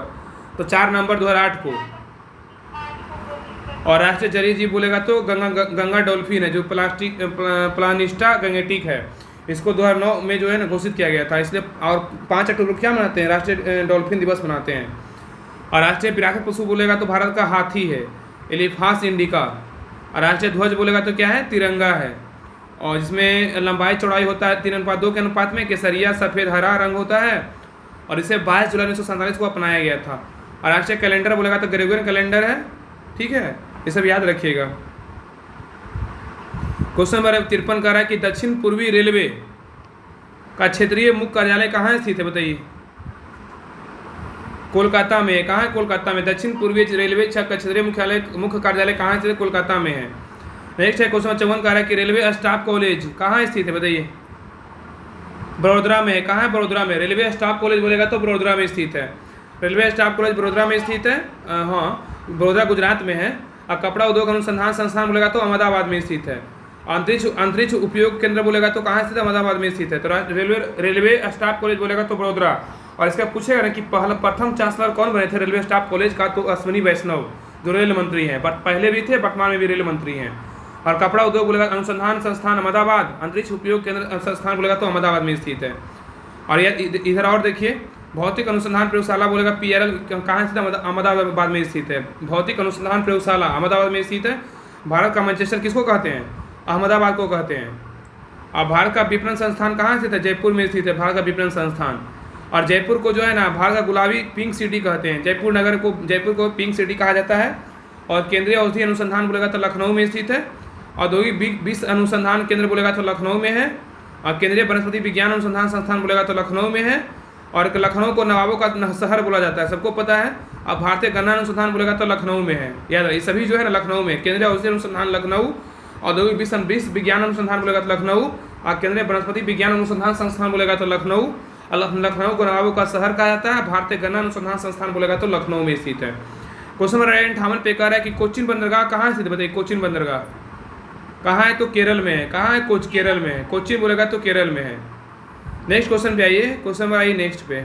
तो 4 नवंबर 2008 को। और राष्ट्रीय जलीय जीव बोलेगा तो गंगा डॉल्फिन है, जो प्लानिस्टा गंगेटिक है। इसको 2009 में जो है ना घोषित किया गया था, इसलिए। और 5 अक्टूबर क्या मनाते हैं, राष्ट्रीय डॉल्फिन दिवस मनाते हैं। और राष्ट्रीय विरासत पशु बोलेगा तो भारत का हाथी है, एलिफेंट इंडिका। और राष्ट्रीय ध्वज बोलेगा तो क्या है, तिरंगा है। और जिसमें लंबाई चौड़ाई होता है 3:2 के अनुपात में, केसरिया सफ़ेद हरा रंग होता है। और इसे 22 जुलाई 1947 को अपनाया गया था। और राष्ट्रीय कैलेंडर बोलेगा तो ग्रेगोरियन कैलेंडर है, ठीक है, ये सब याद रखिएगा। क्वेश्चन नंबर 53 का रहा है कि दक्षिण पूर्वी रेलवे का क्षेत्रीय मुख्य कार्यालय कहाँ स्थित है, बताइए। कोलकाता में। कहाँ है, कोलकाता में। दक्षिण पूर्वी रेलवे का क्षेत्रीय मुख्य कार्यालय कहाँ स्थित है, कोलकाता में है। नेक्स्ट है क्वेश्चन 54 का है कि रेलवे स्टाफ कॉलेज कहाँ स्थित है, बताइए। बड़ोदरा में है। कहाँ है? बड़ोदरा में। रेलवे स्टाफ कॉलेज बोलेगा तो बड़ोदरा में स्थित है। रेलवे स्टाफ कॉलेज बड़ोदरा में स्थित है। हाँ, बड़ोदरा गुजरात में है। और कपड़ा उद्योग अनुसंधान संस्थान बोलेगा तो अहमदाबाद में स्थित है। अंतरिक्ष उपयोग केंद्र बोलेगा तो कहाँ स्थित है? अहमदाबाद में स्थित है। तो रेलवे स्टाफ कॉलेज बोलेगा तो बड़ोदरा। और इसका पूछेगा ना कि प्रथम चांसलर कौन बने थे रेलवे स्टाफ कॉलेज का, तो अश्विनी वैष्णव जो रेल मंत्री हैं, बट पहले भी थे, वर्तमान में भी रेल मंत्री हैं। और कपड़ा उद्योग बोलेगा अनुसंधान संस्थान अहमदाबाद, अंतरिक्ष उपयोग केंद्र संस्थान बोलेगा तो अहमदाबाद में स्थित है। और इधर और देखिए, भौतिक अनुसंधान प्रयोगशाला बोलेगा PRL कहाँ स्थित है? अहमदाबाद में स्थित है। भौतिक अनुसंधान प्रयोगशाला अहमदाबाद में स्थित है। भारत का मैनचेस्टर किसको कहते हैं? अहमदाबाद को कहते हैं। और भारत का विपणन संस्थान कहाँ स्थित है? जयपुर में स्थित है भारत का विपणन संस्थान। और जयपुर को जो है ना भारत का गुलाबी पिंक सिटी कहते हैं। जयपुर को पिंक सिटी कहा जाता है। और केंद्रीय औषधि अनुसंधान बोलेगा तो लखनऊ में स्थित है। औद्योगिक विश्व अनुसंधान केंद्र बोलेगा तो लखनऊ में है। और केंद्रीय वनस्पति विज्ञान अनुसंधान संस्थान बोलेगा तो लखनऊ में है। और लखनऊ को नवाबों का शहर बोला जाता है, सबको पता है। अब भारतीय गन्ना अनुसंधान बोलेगा तो लखनऊ में है। याद रहे, सभी जो है ना लखनऊ में। केंद्रीय औषधि अनुसंधान लखनऊ, औद्योगिक विश्व विज्ञान अनुसंधान बोलेगा तो लखनऊ, और केंद्रीय वनस्पति विज्ञान अनुसंधान संस्थान बोलेगा तो लखनऊ। लखनऊ को नवाबों का शहर कहा जाता है। भारतीय गन्ना अनुसंधान संस्थान बोलेगा तो लखनऊ में स्थित है। क्वेश्चन नंबर 58 पे कह रहा है कि कोचिन बंदरगाह कहाँ स्थित है, बताइए। कोचिन बंदरगाह कहाँ है? तो केरल में है। कहाँ है? केरल में है। कोचिन बोलेगा तो केरल में है। नेक्स्ट क्वेश्चन पे आइए। क्वेश्चन नंबर आइए नेक्स्ट पे,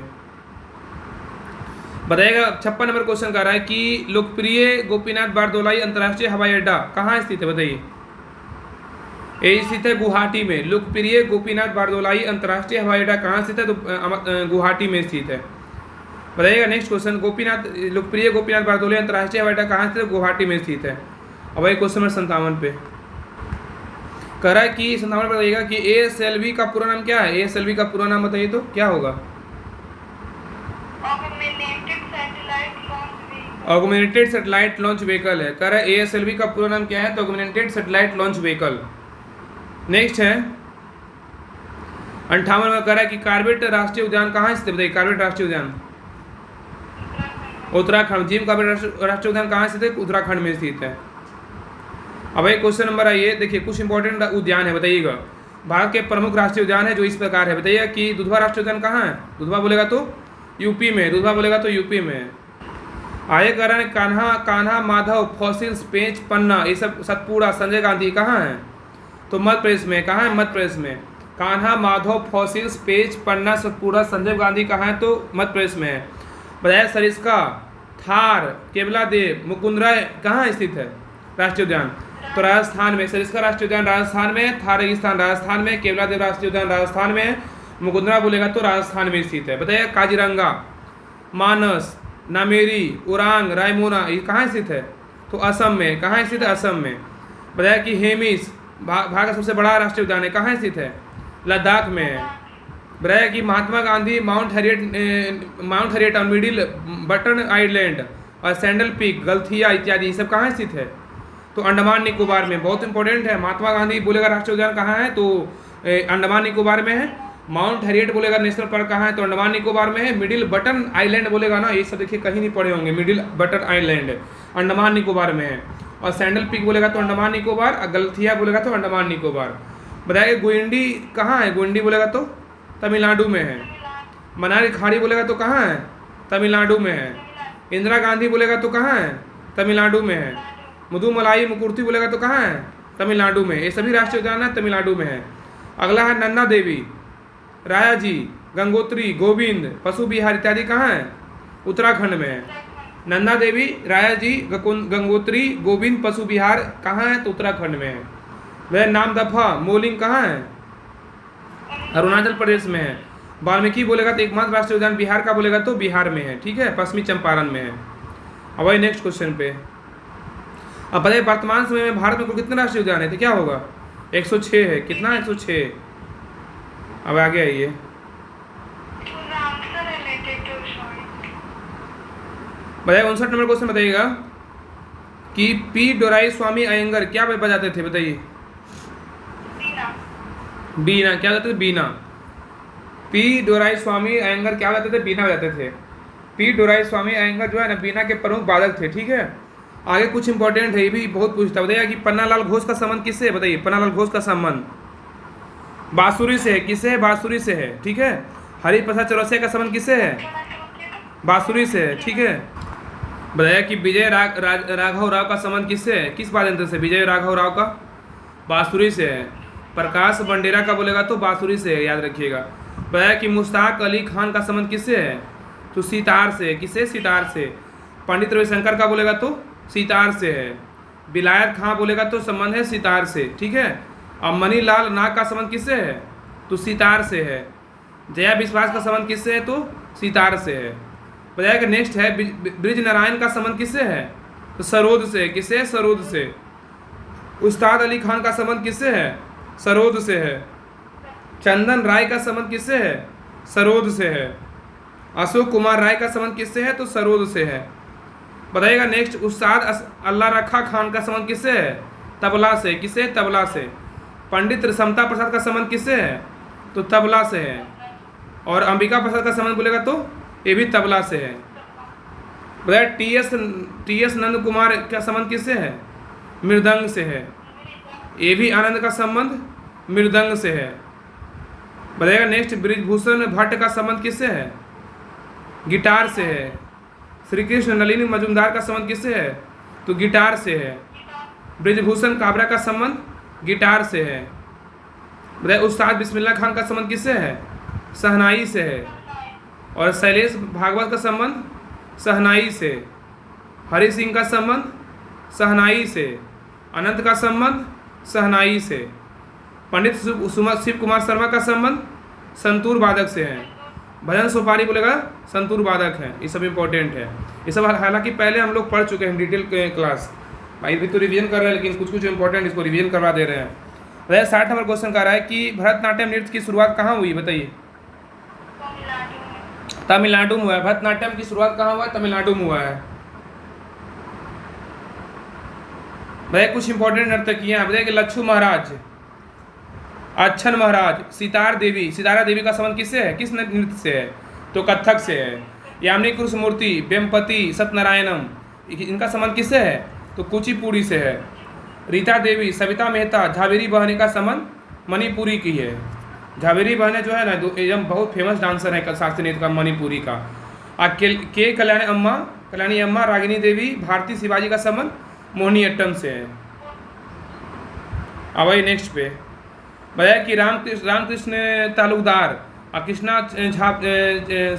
बताइएगा। 56 नंबर क्वेश्चन कर रहा है कि लोकप्रिय गोपीनाथ बारदोलाई अंतर्राष्ट्रीय हवाई अड्डा कहाँ स्थित है, बताइए। ये स्थित है गुवाहाटी में। लोकप्रिय गोपीनाथ बारदोलाई अंतर्राष्ट्रीय हवाई अड्डा कहाँ स्थित है? तो गुवाहाटी में स्थित है, बताइएगा। नेक्स्ट क्वेश्चन, लोकप्रिय गोपीनाथ बारदोलाई अंतर्राष्ट्रीय हवाई अड्डा कहाँ स्थित है? गुवाहाटी में स्थित है। अब वही क्वेश्चन नंबर 57 पे कह रहा है कि 57 पर बताइएगा कि ASLV का पूरा नाम क्या है? ASLV का पूरा नाम बताइए तो क्या होगा? ऑगमेंटेड सैटेलाइट लॉन्च व्हीकल है। कह रहा है ASLV का पूरा नाम क्या है? तो augmented satellite launch vehicle. Next है 58 में कह रहा है कि कार्बेट राष्ट्रीय उद्यान कहाँ स्थित है, बताइए। कार्बेट राष्ट्रीय उद्यान उत्तराखंड। जिम कार्बेट राष्ट्रीय उद्यान कहाँ स्थित है? उत्तराखंड में स्थित है। अब एक क्वेश्चन नंबर आइए, देखिए कुछ इंपॉर्टेंट उद्यान है, बताइएगा। भारत के प्रमुख राष्ट्रीय उद्यान है जो इस प्रकार है, बताइएगा कि दुधवा राष्ट्रीय उद्यान कहाँ है? दुधवा बोलेगा तो यूपी में। दुधवा बोलेगा तो यूपी में। आगे कह रहा है कान्हा माधव फॉसिल्स पेंच पन्ना, ये सब सतपुड़ा संजय गांधी कहाँ है? तो मध्य प्रदेश में। कहाँ है? मध्य प्रदेश में। कान्हा माधव फॉसिल्स पेंच पन्ना सतपुड़ा संजय गांधी कहाँ है? तो मध्य प्रदेश में है। बताया सरिस्का थार केवला देव मुकुंदरा कहाँ स्थित है राष्ट्रीय उद्यान? तो राजस्थान में। सरिस्का राष्ट्रीय उद्यान राजस्थान में, थार रेगिस्तान राजस्थान में, केवला देव राष्ट्रीय उद्यान राजस्थान में, मुकुंदरा बोलेगा तो राजस्थान में स्थित है। बताइए काजीरंगा, मानस, नामेरी, उरांग, रायमोना ये कहाँ स्थित है? तो असम में। कहाँ स्थित है? असम में। बताया कि हेमिस भारत का सबसे बड़ा राष्ट्रीय उद्यान है, कहाँ स्थित है? लद्दाख में है। बताया कि महात्मा गांधी माउंट हैरियट और मिडिल बटन आइलैंड और सैंडल पीक गलथिया इत्यादि ये सब कहाँ स्थित है? तो अंडमान निकोबार में। बहुत इंपॉर्टेंट है। महात्मा गांधी बोलेगा राष्ट्रीय उद्यान कहाँ है? तो अंडमान निकोबार में है। माउंट हैरियट बोलेगा नेशनल पार्क कहाँ है? तो अंडमान निकोबार में है। मिडिल बटन आइलैंड बोलेगा ना, ये सब देखिए कहीं नहीं पढ़े होंगे। Middle button island Andaman Nicobar में है। और सैंडल पीक बोलेगा तो अंडमान निकोबार, और गलथिया बोलेगा तो अंडमान निकोबार। बताइए गुइंडी कहाँ है? गुइंडी बोलेगा तो तमिलनाडु में है। मनाली खाड़ी बोलेगा तो कहाँ है? तमिलनाडु में है। इंदिरा गांधी बोलेगा तो कहाँ है? तमिलनाडु में है। मुदुमलाई मुकुर्ती बोलेगा तो कहाँ है? तमिलनाडु में। ये सभी राष्ट्रीय उद्यान है तमिलनाडु में है। अगला है नन्दा देवी, रायाजी, गंगोत्री, गोविंद, पशु विहार इत्यादि कहाँ है? उत्तराखंड में है। नंदा देवी, रायाजी, गंगोत्री, गोविंद, पशु विहार कहाँ है? तो उत्तराखंड में है। वह नामदफा मोलिंग कहाँ है? अरुणाचल प्रदेश में है। वाल्मीकि बोलेगा तो एकमात्र राष्ट्रीय उद्यान बिहार का बोलेगा तो बिहार में है, ठीक है, पश्चिमी चंपारण में है। अब वही नेक्स्ट क्वेश्चन पे, अब बताइए वर्तमान समय में भारत में कुल कितने राष्ट्रीय उद्यान है? तो क्या होगा? 106 है। कितना? 106। अब आगे आइए, बताइए 59 नंबर क्वेश्चन बताइएगा कि पी डोराई स्वामी अयंगर क्या बजाते थे? बताइए। बीना। क्या बजाते थे? बीना। पी डोराई स्वामी अयंगर क्या बजाते थे? बीना बजाते थे। पी डोराई स्वामी अयंगर जो है ना बीना के प्रमुख वादक थे, ठीक है। आगे कुछ इंपॉर्टेंट है, ये भी बहुत पूछता है। बताइए कि पन्नालाल घोष का संबंध किससे है? बताइए पन्नालाल घोष का संबंध बांसुरी से है। किससे है? बांसुरी से है। ठीक है। हरिप्रसाद चौरसिया का संबंध किससे है? बांसुरी से है। ठीक है। बताया कि विजय राघव राव का संबंध किससे है? किस वाद्ययंत्र से? विजय राघव राव का बांसुरी से है। प्रकाश बंडेरा का बोलेगा तो बांसुरी से है, याद रखिएगा। बताया कि मुश्ताक अली खान का संबंध किससे है? तो सितार से। किससे? सितार से। पंडित रविशंकर का बोलेगा तो सितार से है। विलायत खां बोलेगा तो संबंध है सितार से। ठीक है। अब मणिलाल नाग का संबंध किससे है? तो सितार से है। जया विश्वास का संबंध किससे है? तो सितार से है। बताया कि नेक्स्ट है ब्रिज नारायण का संबंध किससे है? तो सरोद से। किससे? सरोद से। उस्ताद अली खान का संबंध किससे है? सरोद से है। चंदन राय का संबंध किससे है? सरोद से है। अशोक कुमार राय का संबंध किससे है? तो सरोद से है। बताइएगा नेक्स्ट उस्ताद अल्लाह रखा खान का संबंध किससे है? तबला से। किससे? तबला से। पंडित समता प्रसाद का संबंध किससे है? तो तबला से है। और अंबिका प्रसाद का संबंध बोलेगा तो ये भी तबला से है। बताइए टी एस नंद कुमार का संबंध किससे है? मृदंग से है। ए भी आनंद का संबंध मृदंग से है। बताइएगा नेक्स्ट ब्रिजभूषण भट्ट का संबंध किससे है? गिटार से है। श्री कृष्ण नलिनी मजुमदार का संबंध किससे है? तो गिटार से है। ब्रिजभूषण काबरा का संबंध गिटार से है। बताइए उस्ताद बिस्मिल्लाह खान का संबंध किससे है? शहनाई से है। और शैलेश भागवत का संबंध शहनाई से। हरि सिंह का संबंध शहनाई से। अनंत का संबंध शहनाई से। पंडित शिव कुमार शर्मा का संबंध संतूर वादक से है। भजन सोपारी बोलेगा संतूर वादक है। ये सब इंपॉर्टेंट है। ये सब हालांकि पहले हम लोग पढ़ चुके हैं डिटेल क्लास। भाई भी तो रिवीजन कर रहे हैं, लेकिन कुछ कुछ इंपॉर्टेंट इसको रिवीजन करवा दे रहे हैं। वह 60 नंबर क्वेश्चन कर रहा है कि भरतनाट्यम नृत्य की शुरुआत कहाँ हुई? बताइए। तमिलनाडु में हुआ है। भरतनाट्यम की शुरुआत कहाँ हुआ है? तमिलनाडु में हुआ है। भाई कुछ इंपॉर्टेंट नर्तकियां हैं। बताइए कि लच्छू महाराज, अच्छन महाराज, सितारा देवी का संबंध किससे है? किस नृत्य से है? तो कथक से है। यामिनी कृष्णमूर्ति, वेम्पति, सत्यनारायणम, इनका संबंध किससे है? तो कुचिपुड़ी से है। रीता देवी, सविता मेहता, झावेरी बहने का संबंध मणिपुरी की है। झावेरी बहने जो है ना एकदम बहुत फेमस डांसर है शास्त्रीय नृत्य का, मणिपुरी का। के कल्याणी अम्मा, रागिनी देवी, भारती शिवाजी का संबंध मोहिनीअट्टम से है। अब आइए नेक्स्ट पे। बताया कि रामकृष्ण तालुकदार और कृष्णा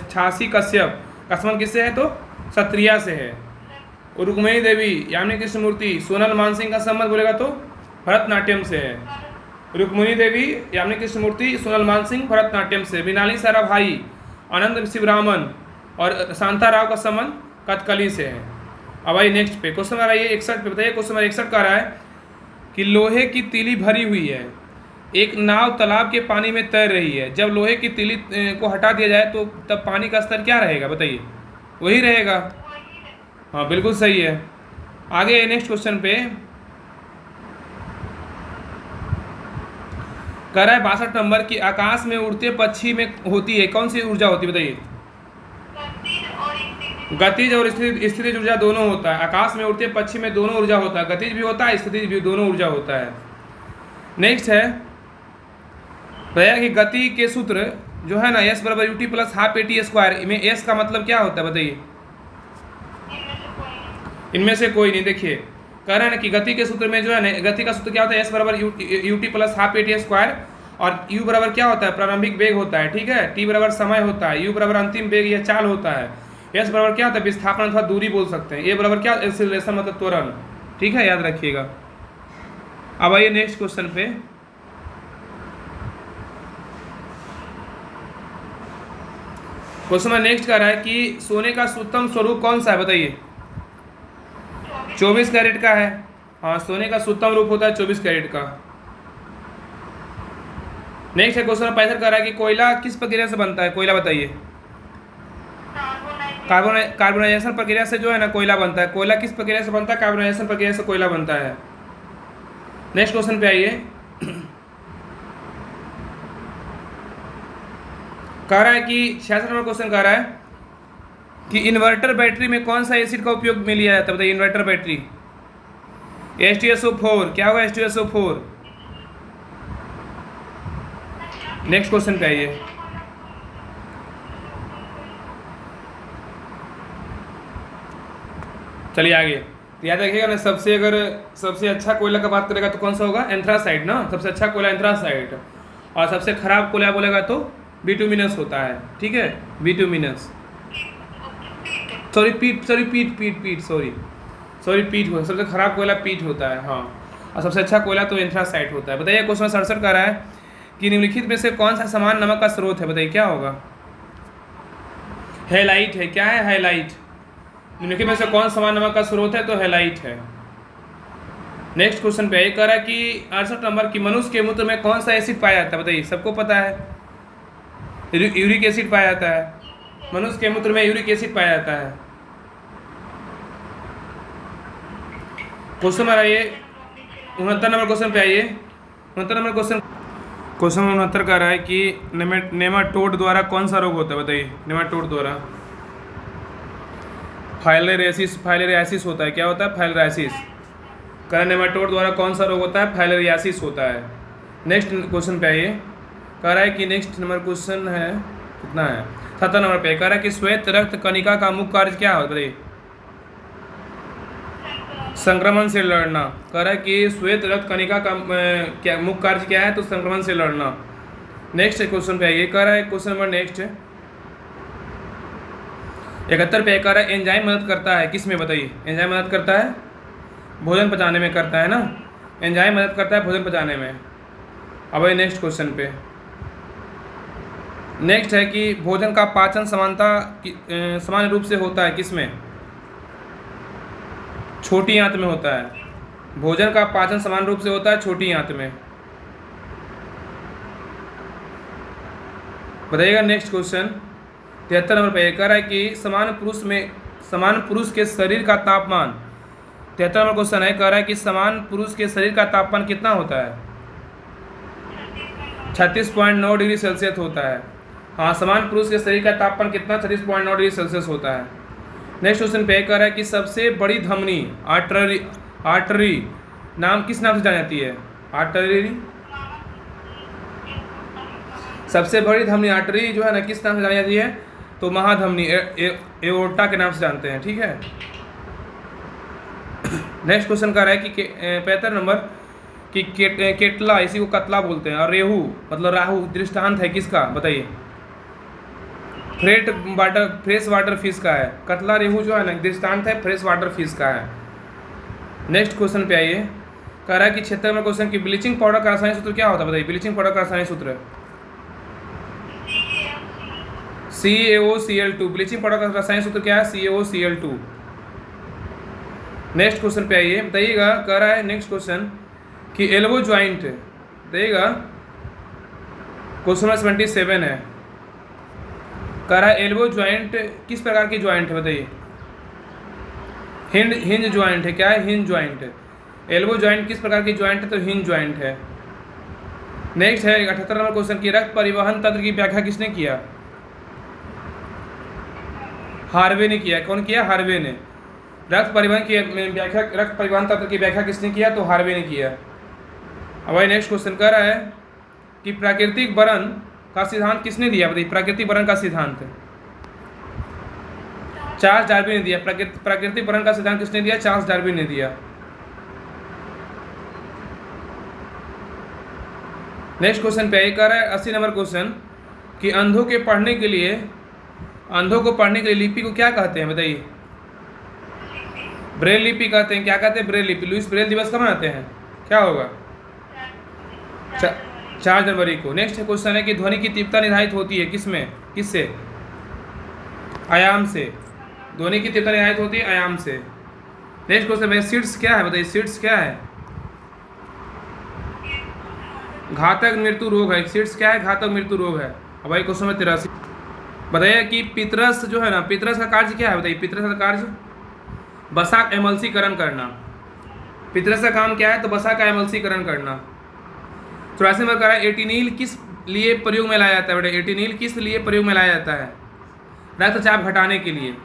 छासी कश्यप का संबंध किससे है? तो क्षत्रिया से है। रुक्मिणी देवी, यामिनी कृष्णमूर्ति, सोनल मानसिंह का संबंध बोलेगा तो भरतनाट्यम से है। रुक्मिणी देवी, यामिनी कृष्णमूर्ति, सोनल मानसिंह भरतनाट्यम से। मृणाली साराभाई, आनंद शिवरामन और शांताराव का संबंध कथकली से है। अब आइए नेक्स्ट पे। क्वेश्चन आ रहा है 61 पे। बताइए क्वेश्चन नंबर 61 का रहा है कि लोहे की तीली भरी हुई है, एक नाव तालाब के पानी में तैर रही है। जब लोहे की तीली को हटा दिया जाए तो तब पानी का स्तर क्या रहेगा? बताइए। वही रहेगा। हाँ बिल्कुल सही है। आगे नेक्स्ट क्वेश्चन पे कह रहा है 62 नंबर की आकाश में उड़ते पक्षी में होती है कौन सी ऊर्जा होती है? बताइए। गतिज और स्थितिज ऊर्जा दोनों होता है। आकाश में उड़ते पक्षी में दोनों ऊर्जा होता है, गतिज भी होता है, स्थितिज भी, दोनों ऊर्जा होता है। नेक्स्ट है बताया कि गति के सूत्र जो है ना S बराबर UT plus half AT square में S का मतलब क्या होता है? बताइए। इनमें से कोई नहीं। देखिए कह रहे हैं ना कि गति के सूत्र में जो है ना, गति का सूत्र क्या होता है? S बराबर UT plus half AT square. और U बराबर क्या होता है? प्रारंभिक वेग होता है। ठीक है। T बराबर समय होता है। U बराबर अंतिम वेग या चाल होता है। S बराबर क्या होता है? विस्थापन अथवा दूरी बोल सकते हैं। A बराबर क्या? एक्सीलरेशन मतलब त्वरण। ठीक है, याद रखिएगा। अब आइए नेक्स्ट क्वेश्चन पे। क्वेश्चन में नेक्स्ट कह रहा है कि सोने का शुद्धतम स्वरूप कौन सा है? बताइए। 24 कैरेट का है। हाँ, सोने का शुद्धतम रूप होता है 24 कैरेट का। नेक्स्ट है क्वेश्चन 65 कह रहा है कि कोयला किस प्रक्रिया से बनता है? कोयला बताइए। कार्बोनाइजेशन प्रक्रिया से जो है ना कोयला बनता है। कोयला किस प्रक्रिया से बनता है? कार्बोनाइजेशन प्रक्रिया से कोयला बनता है। नेक्स्ट क्वेश्चन पे आइए। कह रहा है कि 66 नंबर क्वेश्चन कह रहा है कि इन्वर्टर बैटरी में कौन सा एसिड का उपयोग में लिया जाता है? बताइए। इन्वर्टर बैटरी H2SO4 क्या होगा H2SO4? नेक्स्ट क्वेश्चन पे आइए। चलिए आगे। तो याद रखिएगा ना, सबसे अच्छा कोयला का बात करेगा तो कौन सा होगा? एंथ्रासाइट ना, सबसे अच्छा कोयला एंथ्रासाइट। और सबसे खराब कोयला बोलेगा तो बिटुमिनस होता है, ठीक है, बिटुमिनस। पीट होता है, सबसे खराब कोयला पीट होता है, हाँ। और सबसे अच्छा कोयला तो एंथ्रासाइट होता है। बताइए क्वेश्चन 67 का रहा है कि निम्नलिखित में से कौन सा समान नमक का स्रोत है? बताइए क्या होगा? हेलाइट है। क्या है? हेलाइट। निम्नलिखित में से कौन समान नमक का स्रोत है? तो हेलाइट है। नेक्स्ट क्वेश्चन पे कह रहा है कि 68 नंबर की मनुष्य के मूत्र में कौन सा एसिड पाया जाता है? बताइए, सबको पता है यूरिक एसिड पाया जाता है। मनुष्य के मूत्र में यूरिक एसिड पाया जाता है। क्वेश्चन नंबर आइए 69 नंबर क्वेश्चन पे आइए। 69 नंबर क्वेश्चन 69 का रहा है कि नेमाटोड द्वारा कौन सा रोग होता है? बताइए, नेमाटोड द्वारा फाइलेरियासिस होता है। क्या होता है? फाइलेरियासिस। कह रहा नेमाटोड द्वारा कौन सा रोग होता है? फाइलेरियासिस होता है। नेक्स्ट क्वेश्चन पे आइए। कह रहा है कि नेक्स्ट नंबर क्वेश्चन है कितना है? 70 नंबर पे कह रहा है कि श्वेत रक्त कणिका का मुख्य कार्य क्या होता है? बताइए। संक्रमण से लड़ना। कह रहा है कि श्वेत रक्त कणिका का क्या मुख्य कार्य क्या है? तो संक्रमण से लड़ना। नेक्स्ट क्वेश्चन पे आइए। कह रहा है क्वेश्चन नंबर नेक्स्ट 71 पे कह रहा है एंजाइम मदद करता है किस में? बताइए। एंजाइम मदद करता है भोजन पचाने में, करता है ना, एंजाइम मदद करता है भोजन पचाने में। अब नेक्स्ट क्वेश्चन पे नेक्स्ट है कि भोजन का पाचन समान रूप से होता है किस में? छोटी आंत में होता है। भोजन का पाचन समान रूप से होता है छोटी आंत में। बताइएगा। नेक्स्ट क्वेश्चन 73 नंबर पे कह रहा है कि समान पुरुष के शरीर का तापमान, 73 नंबर क्वेश्चन है, कह रहा है कि समान पुरुष के शरीर का तापमान कितना होता है? 36.9 डिग्री सेल्सियस होता है। हाँ, समान पुरुष के शरीर का तापमान कितना? 36.9 डिग्री सेल्सियस होता है। नेक्स्ट क्वेश्चन पे कह रहा है कि सबसे बड़ी धमनी आर्टरी नाम किस नाम से जानी जाती है? आर्टरी। सबसे बड़ी धमनी आर्टरी जो है ना, किस नाम से जानी जाती है? तो महाधमनी, एओर्टा के नाम से जानते हैं, ठीक है। नेक्स्ट क्वेश्चन कह रहा है कि 75 नंबर कि केटला, इसी को कतला बोलते हैं, और रेहू मतलब राहु दृष्टांत है किसका? बताइए। फ्रेश वाटर फिश का है। कतला रेहू जो है ना, दृष्टांत है फ्रेश वाटर फिश का है। नेक्स्ट क्वेश्चन पे आइए। कह रहा है कि 76 नंबर क्वेश्चन की ब्लीचिंग पाउडर का रासायनिक सूत्र क्या होता है? बताइए। ब्लीचिंग पाउडर का रासायनिक सूत्र CaOCl2। ब्लीचिंग पाउडर का रासायनिक सूत्र क्या है? CaOCl2। नेक्स्ट क्वेश्चन पे आइए। बताइएगा। कह रहा है नेक्स्ट क्वेश्चन कि एल्बो ज्वाइंट, बताइएगा, क्वेश्चन नंबर 77 है। कह रहा है एल्बो ज्वाइंट किस प्रकार की ज्वाइंट है? बताइए। हिंज ज्वाइंट है। क्या है? हिंज ज्वाइंट है। एल्बो ज्वाइंट किस प्रकार की ज्वाइंट है? तो हिंज ज्वाइंट है। नेक्स्ट है 78 नंबर क्वेश्चन की रक्त परिवहन तंत्र की व्याख्या किसने किया? हार्वे ने किया। कौन किया? हार्वे ने। रक्त परिवहन तंत्र की व्याख्या किसने किया? तो हार्वे ने किया। अब भाई नेक्स्ट क्वेश्चन कह रहा है कि प्राकृतिक बरन का सिद्धांत किसने दिया? बताइए। प्राकृतिक बरन का सिद्धांत चार्ल्स डार्विन ने दिया। प्राकृतिक बरन का सिद्धांत किसने दिया? चार्ल्स डार्विन ने दिया। नेक्स्ट क्वेश्चन पे कह रहा है 80 नंबर क्वेश्चन कि अंधों को पढ़ने के लिए लिपि को क्या कहते हैं? बताइए। ब्रेल लिपि कहते हैं। क्या कहते हैं? ब्रेल लिपि। लुईस ब्रेल दिवस कब मनाते हैं? क्या होगा? 4 जनवरी को। नेक्स्ट क्वेश्चन है कि ध्वनि की तीव्रता निर्धारित होती है किसमें? किससे? आयाम से। ध्वनि की तीव्रता निर्धारित होती है आयाम से। नेक्स्ट क्वेश्चन है सीड्स क्या है? बताइए। सीड्स क्या है? घातक मृत्यु रोग है। सीड्स क्या है? घातक मृत्यु रोग है। अब भाई क्वेश्चन नंबर 83 बताइए कि पितरस जो है ना, पितरस का कार्य क्या है? बताइए। पितरस का कार्य वसा का एमल्सीकरण करना। पितरस का काम क्या है? तो वसा का एमल्सीकरण करना। 84 नंबर कह रहा है एटिनिल किस लिए प्रयोग में लाया जाता है? बेटा, एटिनिल किस लिए प्रयोग में लाया जाता है? रक्तचाप घटाने के लिए।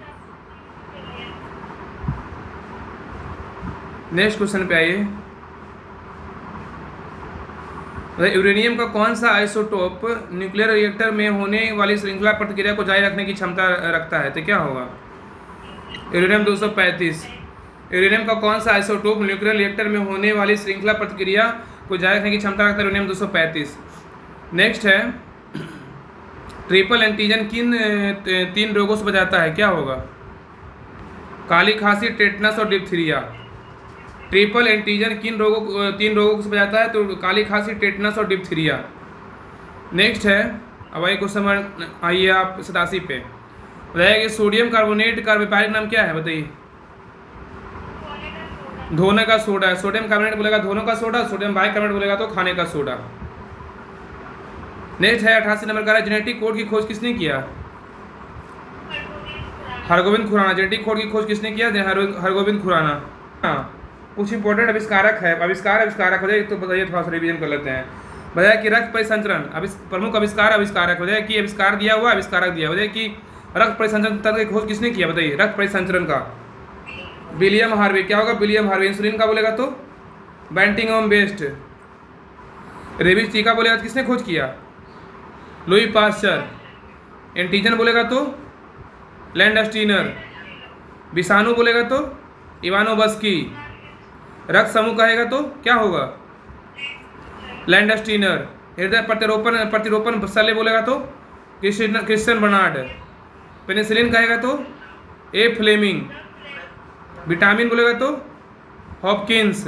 नेक्स्ट क्वेश्चन पे आइए। यूरेनियम का कौन सा आइसोटोप न्यूक्लियर रिएक्टर में होने वाली श्रृंखला प्रतिक्रिया को जारी रखने की क्षमता रखता है? तो क्या होगा? यूरेनियम 235। यूरेनियम का कौन सा आइसोटोप न्यूक्लियर रिएक्टर में होने वाली श्रृंखला प्रतिक्रिया को जारी रखने की क्षमता रखता है? यूरेनियम 235। नेक्स्ट है, ट्रिपल एंटीजन किन 3 रोगों से बचाता है? क्या होगा? काली खांसी, टेटनस और डिप्थीरिया। ट्रिपल एंटीजन किन 3 रोगों से बचाता है? तो काली खांसी, टेटनस और डिप्थीरिया। नेक्स्ट है, अब आइए क्वेश्चन आइए आप 87 पे। बताइए कि सोडियम कार्बोनेट का व्यापारिक नाम क्या है? बताइए। धोने का सोडा है। सोडियम कार्बोनेट बोलेगा धोने का सोडा, सोडियम बाइकार्बोनेट बोलेगा तो खाने का सोडा। नेक्स्ट है 88 नंबर का, जेनेटिक कोड की खोज किसने किया? हरगोविंद खुराना। जेनेटिक कोड की खोज किसने किया? हरगोविंद खुराना। हाँ, कुछ इंपॉर्टेंट आविष्कारक है। आविष्कारक हो जाए तो बताइए, थोड़ा सा रिवीजन कर लेते हैं। बताया कि रक्त परिसंचरण प्रमुख आविष्कारक हो जाए कि आविष्कार दिया हुआ, आविष्कारक दिया हो जाए कि रक्त परिसंचरण तंत्र की खोज किसने किया? बताइए। रक्त परिसंचरण का विलियम हार्वे। क्या होगा? William Harvey. इंसुलिन का बोलेगा तो बैंटिंगम बेस्ट। रेबीज टीका बोलेगा तो किसने खोज किया? Louis Pasteur. एंटीजन बोलेगा तो लैंडस्टीनर। विषाणु बोलेगा तो इवानोवस्की। रक्त समूह कहेगा तो क्या होगा? लैंडस्टीनर। हृदय प्रतिरोपण शल्य बोलेगा तो क्रिश्चियन बर्नार्ड। पेनिसिलिन कहेगा तो ए फ्लेमिंग। विटामिन बोलेगा तो हॉपकिंस।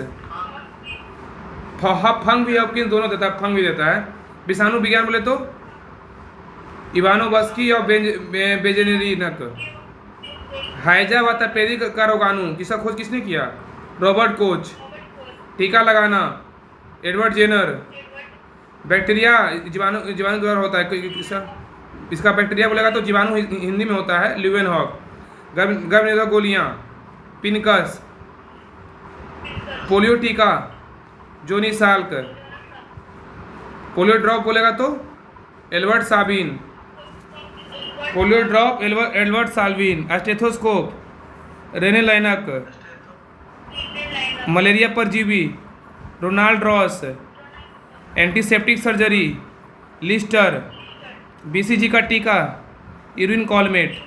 फंग भी हॉपकिंस दोनों देता है, फंग भी देता है। विषाणु विज्ञान बोले तो इवानोवस्की और बेजेनेरिनक। हाइजा व तपेदिक का रोगाणु किसका खोज किसने किया? Robert Koch. टीका लगाना एडवर्ड जेनर। बैक्टीरिया जीवाणु द्वारा होता है इसका बैक्टीरिया बोलेगा तो जीवाणु हिंदी में होता है ल्यूवेनहॉक। गर्भ निरोधक गोलियां पिनकस। पोलियो टीका जोनी साल्क। पोलियो ड्रॉप बोलेगा तो Albert Sabin. Polio drop Albert Sabin. Stethoscope René Laennec. Malaria परजीवी Ronald Ross. Antiseptic surgery Lister. BCG का टीका यूरिन कॉलमेट।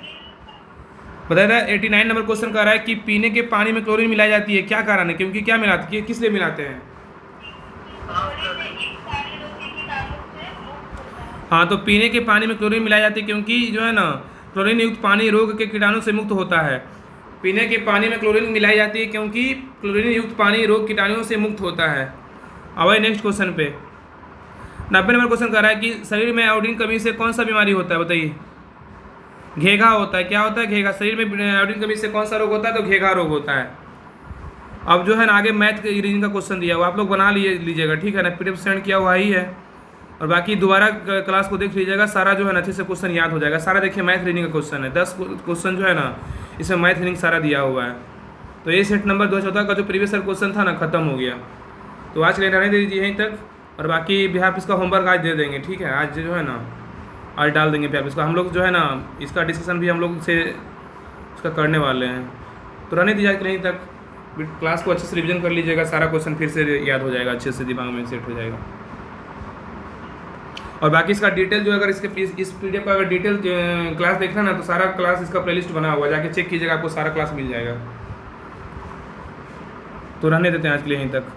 बताया 89 नंबर क्वेश्चन कह रहा है कि पीने के पानी में क्लोरीन मिलाई जाती है, क्या कारण है? क्योंकि क्या मिलाती है, किस लिए मिलाते हैं? हाँ, तो पीने के पानी में क्लोरीन मिलाई जाती है क्योंकि जो है ना, क्लोरीन युक्त पानी रोग के कीटाणु से मुक्त होता है। पीने के पानी में क्लोरीन मिलाई जाती है क्योंकि क्लोरीन युक्त पानी रोग कीटाणुओं से मुक्त होता है। अब आइए नेक्स्ट क्वेश्चन पे। 90 नंबर क्वेश्चन कर रहा है कि शरीर में आयोडीन कमी से कौन सा बीमारी होता है? बताइए। घेघा होता है। क्या होता है? घेघा। शरीर में आयोडीन कमी से कौन सा रोग होता है? तो घेघा रोग होता है। अब जो है ना, आगे मैथ के रीजनिंग का क्वेश्चन दिया हुआ, आप लोग बना लीजिएगा, ठीक है ना? पीडीएफ सेंड किया हुआ ही है, और बाकी दोबारा क्लास को देख लीजिएगा, सारा जो है ना अच्छे से क्वेश्चन याद हो जाएगा। सारा देखिए मैथ रीडिंग का क्वेश्चन है, 10 क्वेश्चन जो है ना इसमें मैथ रीडिंग सारा दिया हुआ है। तो ये सेट नंबर 2014 का जो प्रीवियस ईयर क्वेश्चन था ना, खत्म हो गया। तो आज के लिए रहने दे दीजिए यहीं तक, और बाकी बिहार पुलिस का होमवर्क आज दे देंगे, ठीक है? आज जो है ना आज डाल देंगे बिहार पुलिस का। हम लोग जो है ना इसका डिस्कशन भी हम लोग से इसका करने वाले हैं। तो रहने दीजिए आज के लिए यहीं तक। क्लास को अच्छे से रिविजन कर लीजिएगा, सारा क्वेश्चन फिर से याद हो जाएगा, अच्छे से दिमाग में सेट हो जाएगा। और बाकी इसका डिटेल जो अगर इसके इस पीडीएफ का अगर डिटेल क्लास देखना ना, तो सारा क्लास इसका प्लेलिस्ट बना हुआ है, जाके चेक कीजिएगा, आपको सारा क्लास मिल जाएगा। तो रहने देते हैं आज के लिए यहीं तक।